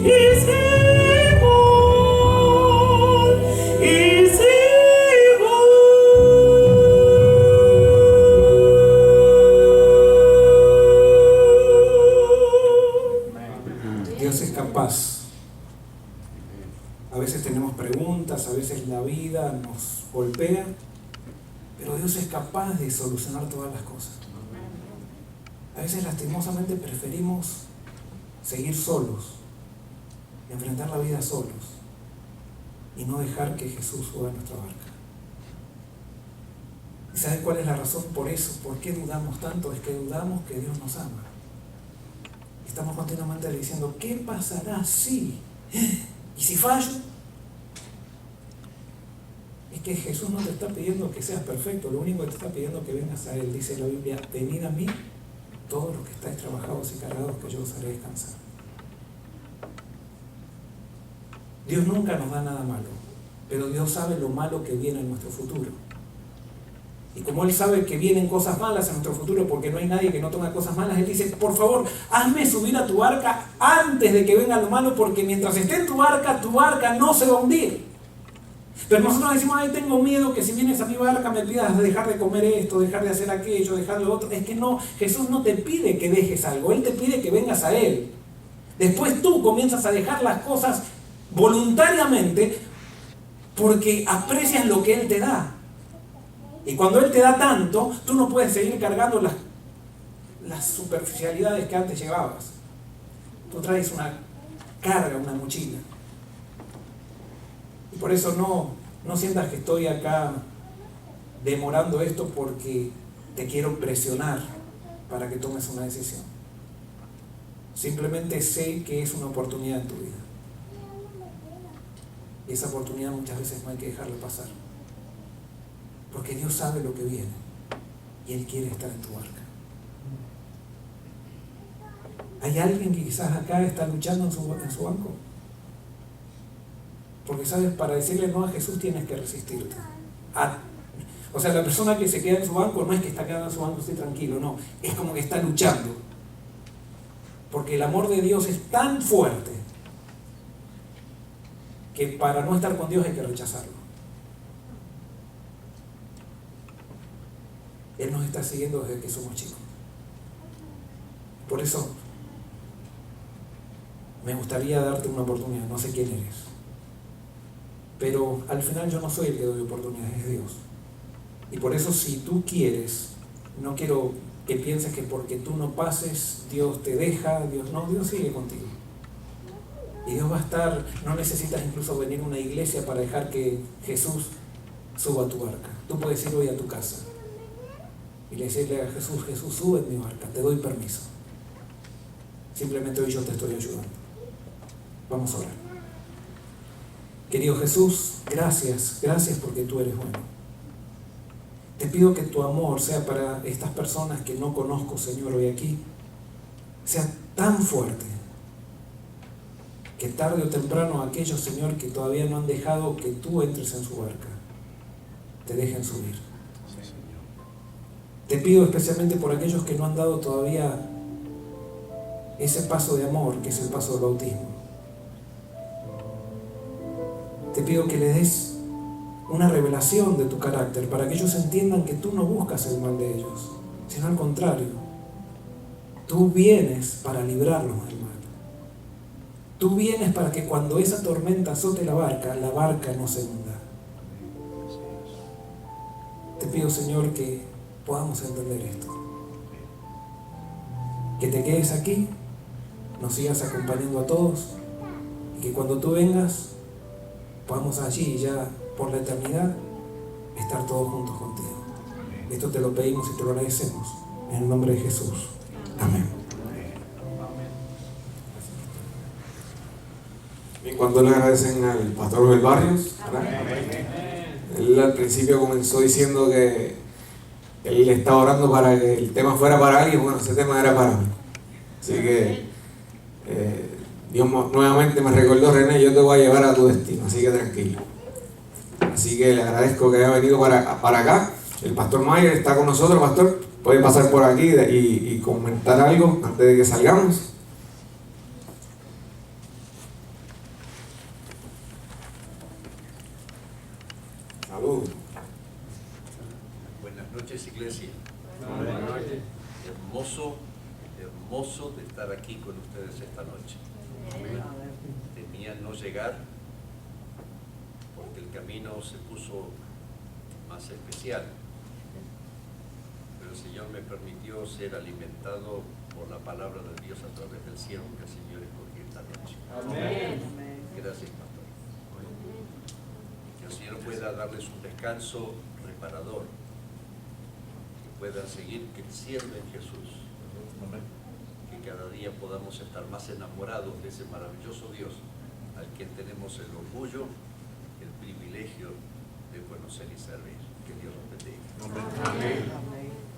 is able, is able. Dios es capaz. A veces tenemos preguntas, a veces la vida nos golpea, pero Dios es capaz de solucionar todas las cosas. A veces lastimosamente preferimos seguir solos enfrentar la vida solos y no dejar que Jesús suba a nuestra barca. ¿Y sabes cuál es la razón por eso? ¿Por qué dudamos tanto? Es que dudamos que Dios nos ama. Estamos continuamente diciendo, ¿qué pasará si? ¿Y si fallo? Es que Jesús no te está pidiendo que seas perfecto, lo único que te está pidiendo es que vengas a Él. Dice la Biblia, venid a mí, todos los que estáis trabajados y cargados, que yo os haré descansar. Dios nunca nos da nada malo, pero Dios sabe lo malo que viene en nuestro futuro. Y como Él sabe que vienen cosas malas en nuestro futuro, porque no hay nadie que no tome cosas malas, Él dice, por favor, hazme subir a tu barca antes de que venga lo malo, porque mientras esté en tu barca no se va a hundir. Pero nosotros decimos, ay, tengo miedo que si vienes a mi barca me pidas dejar de comer esto, dejar de hacer aquello, dejar lo otro. Es que no, Jesús no te pide que dejes algo, Él te pide que vengas a Él. Después tú comienzas a dejar las cosas voluntariamente porque aprecias lo que Él te da. Y cuando Él te da tanto, tú no puedes seguir cargando las superficialidades que antes llevabas. Tú traes una carga, una mochila. Y por eso no sientas que estoy acá demorando esto porque te quiero presionar para que tomes una decisión. Simplemente sé que es una oportunidad en tu vida. Y esa oportunidad muchas veces no hay que dejarla pasar. Porque Dios sabe lo que viene y Él quiere estar en tu barca. ¿Hay alguien que quizás acá está luchando en su banco? Porque sabes, para decirle no a Jesús tienes que resistirte. O sea, la persona que se queda en su banco no es que está quedando en su banco esté tranquilo, no. Es como que está luchando. Porque el amor de Dios es tan fuerte que para no estar con Dios hay que rechazarlo. Él nos está siguiendo desde que somos chicos. Por eso me gustaría darte una oportunidad. No sé quién eres, pero al final yo no soy el que doy oportunidades, es Dios. Y por eso si tú quieres, no quiero que pienses que porque tú no pases, Dios te deja, Dios sigue contigo. Y Dios va a estar, no necesitas incluso venir a una iglesia para dejar que Jesús suba a tu barca. Tú puedes ir hoy a tu casa y decirle a Jesús, Jesús, sube en mi barca, te doy permiso. Simplemente hoy yo te estoy ayudando. Vamos a orar. Querido Jesús, gracias porque tú eres bueno. Te pido que tu amor sea para estas personas que no conozco, Señor, hoy aquí, sea tan fuerte que tarde o temprano aquellos, Señor, que todavía no han dejado que tú entres en su barca, te dejen subir. Te pido especialmente por aquellos que no han dado todavía ese paso de amor, que es el paso del bautismo. Te pido que les des una revelación de tu carácter para que ellos entiendan que tú no buscas el mal de ellos, sino al contrario. Tú vienes para librarlos del mal. Tú vienes para que cuando esa tormenta azote la barca no se hunda. Te pido, Señor, que podamos entender esto. Que te quedes aquí, nos sigas acompañando a todos y que cuando tú vengas podamos allí ya por la eternidad estar todos juntos contigo. Esto te lo pedimos y te lo agradecemos en el nombre de Jesús. Amén. Y cuando le agradecen al pastor Rubén Barrios, él al principio comenzó diciendo que él estaba orando para que el tema fuera para alguien. Bueno, ese tema era para mí. Así que Dios nuevamente me recordó, René, yo te voy a llevar a tu destino, así que tranquilo. Así que le agradezco que haya venido para acá. El pastor Mayer está con nosotros. Pastor, puede pasar por aquí y comentar algo antes de que salgamos. Saludos. Buenas noches, iglesia. Hermoso de estar aquí con ustedes esta noche. Temía no llegar porque el camino se puso más especial. Pero el Señor me permitió ser alimentado por la palabra de Dios a través del siervo que el Señor escogió esta noche. Gracias, pastor. Que el Señor pueda darles un descanso reparador, que puedan seguir creciendo en Jesús, que cada día podamos estar más enamorados de ese maravilloso Dios al que tenemos el orgullo, el privilegio de conocer y servir. Que Dios los bendiga. Amén.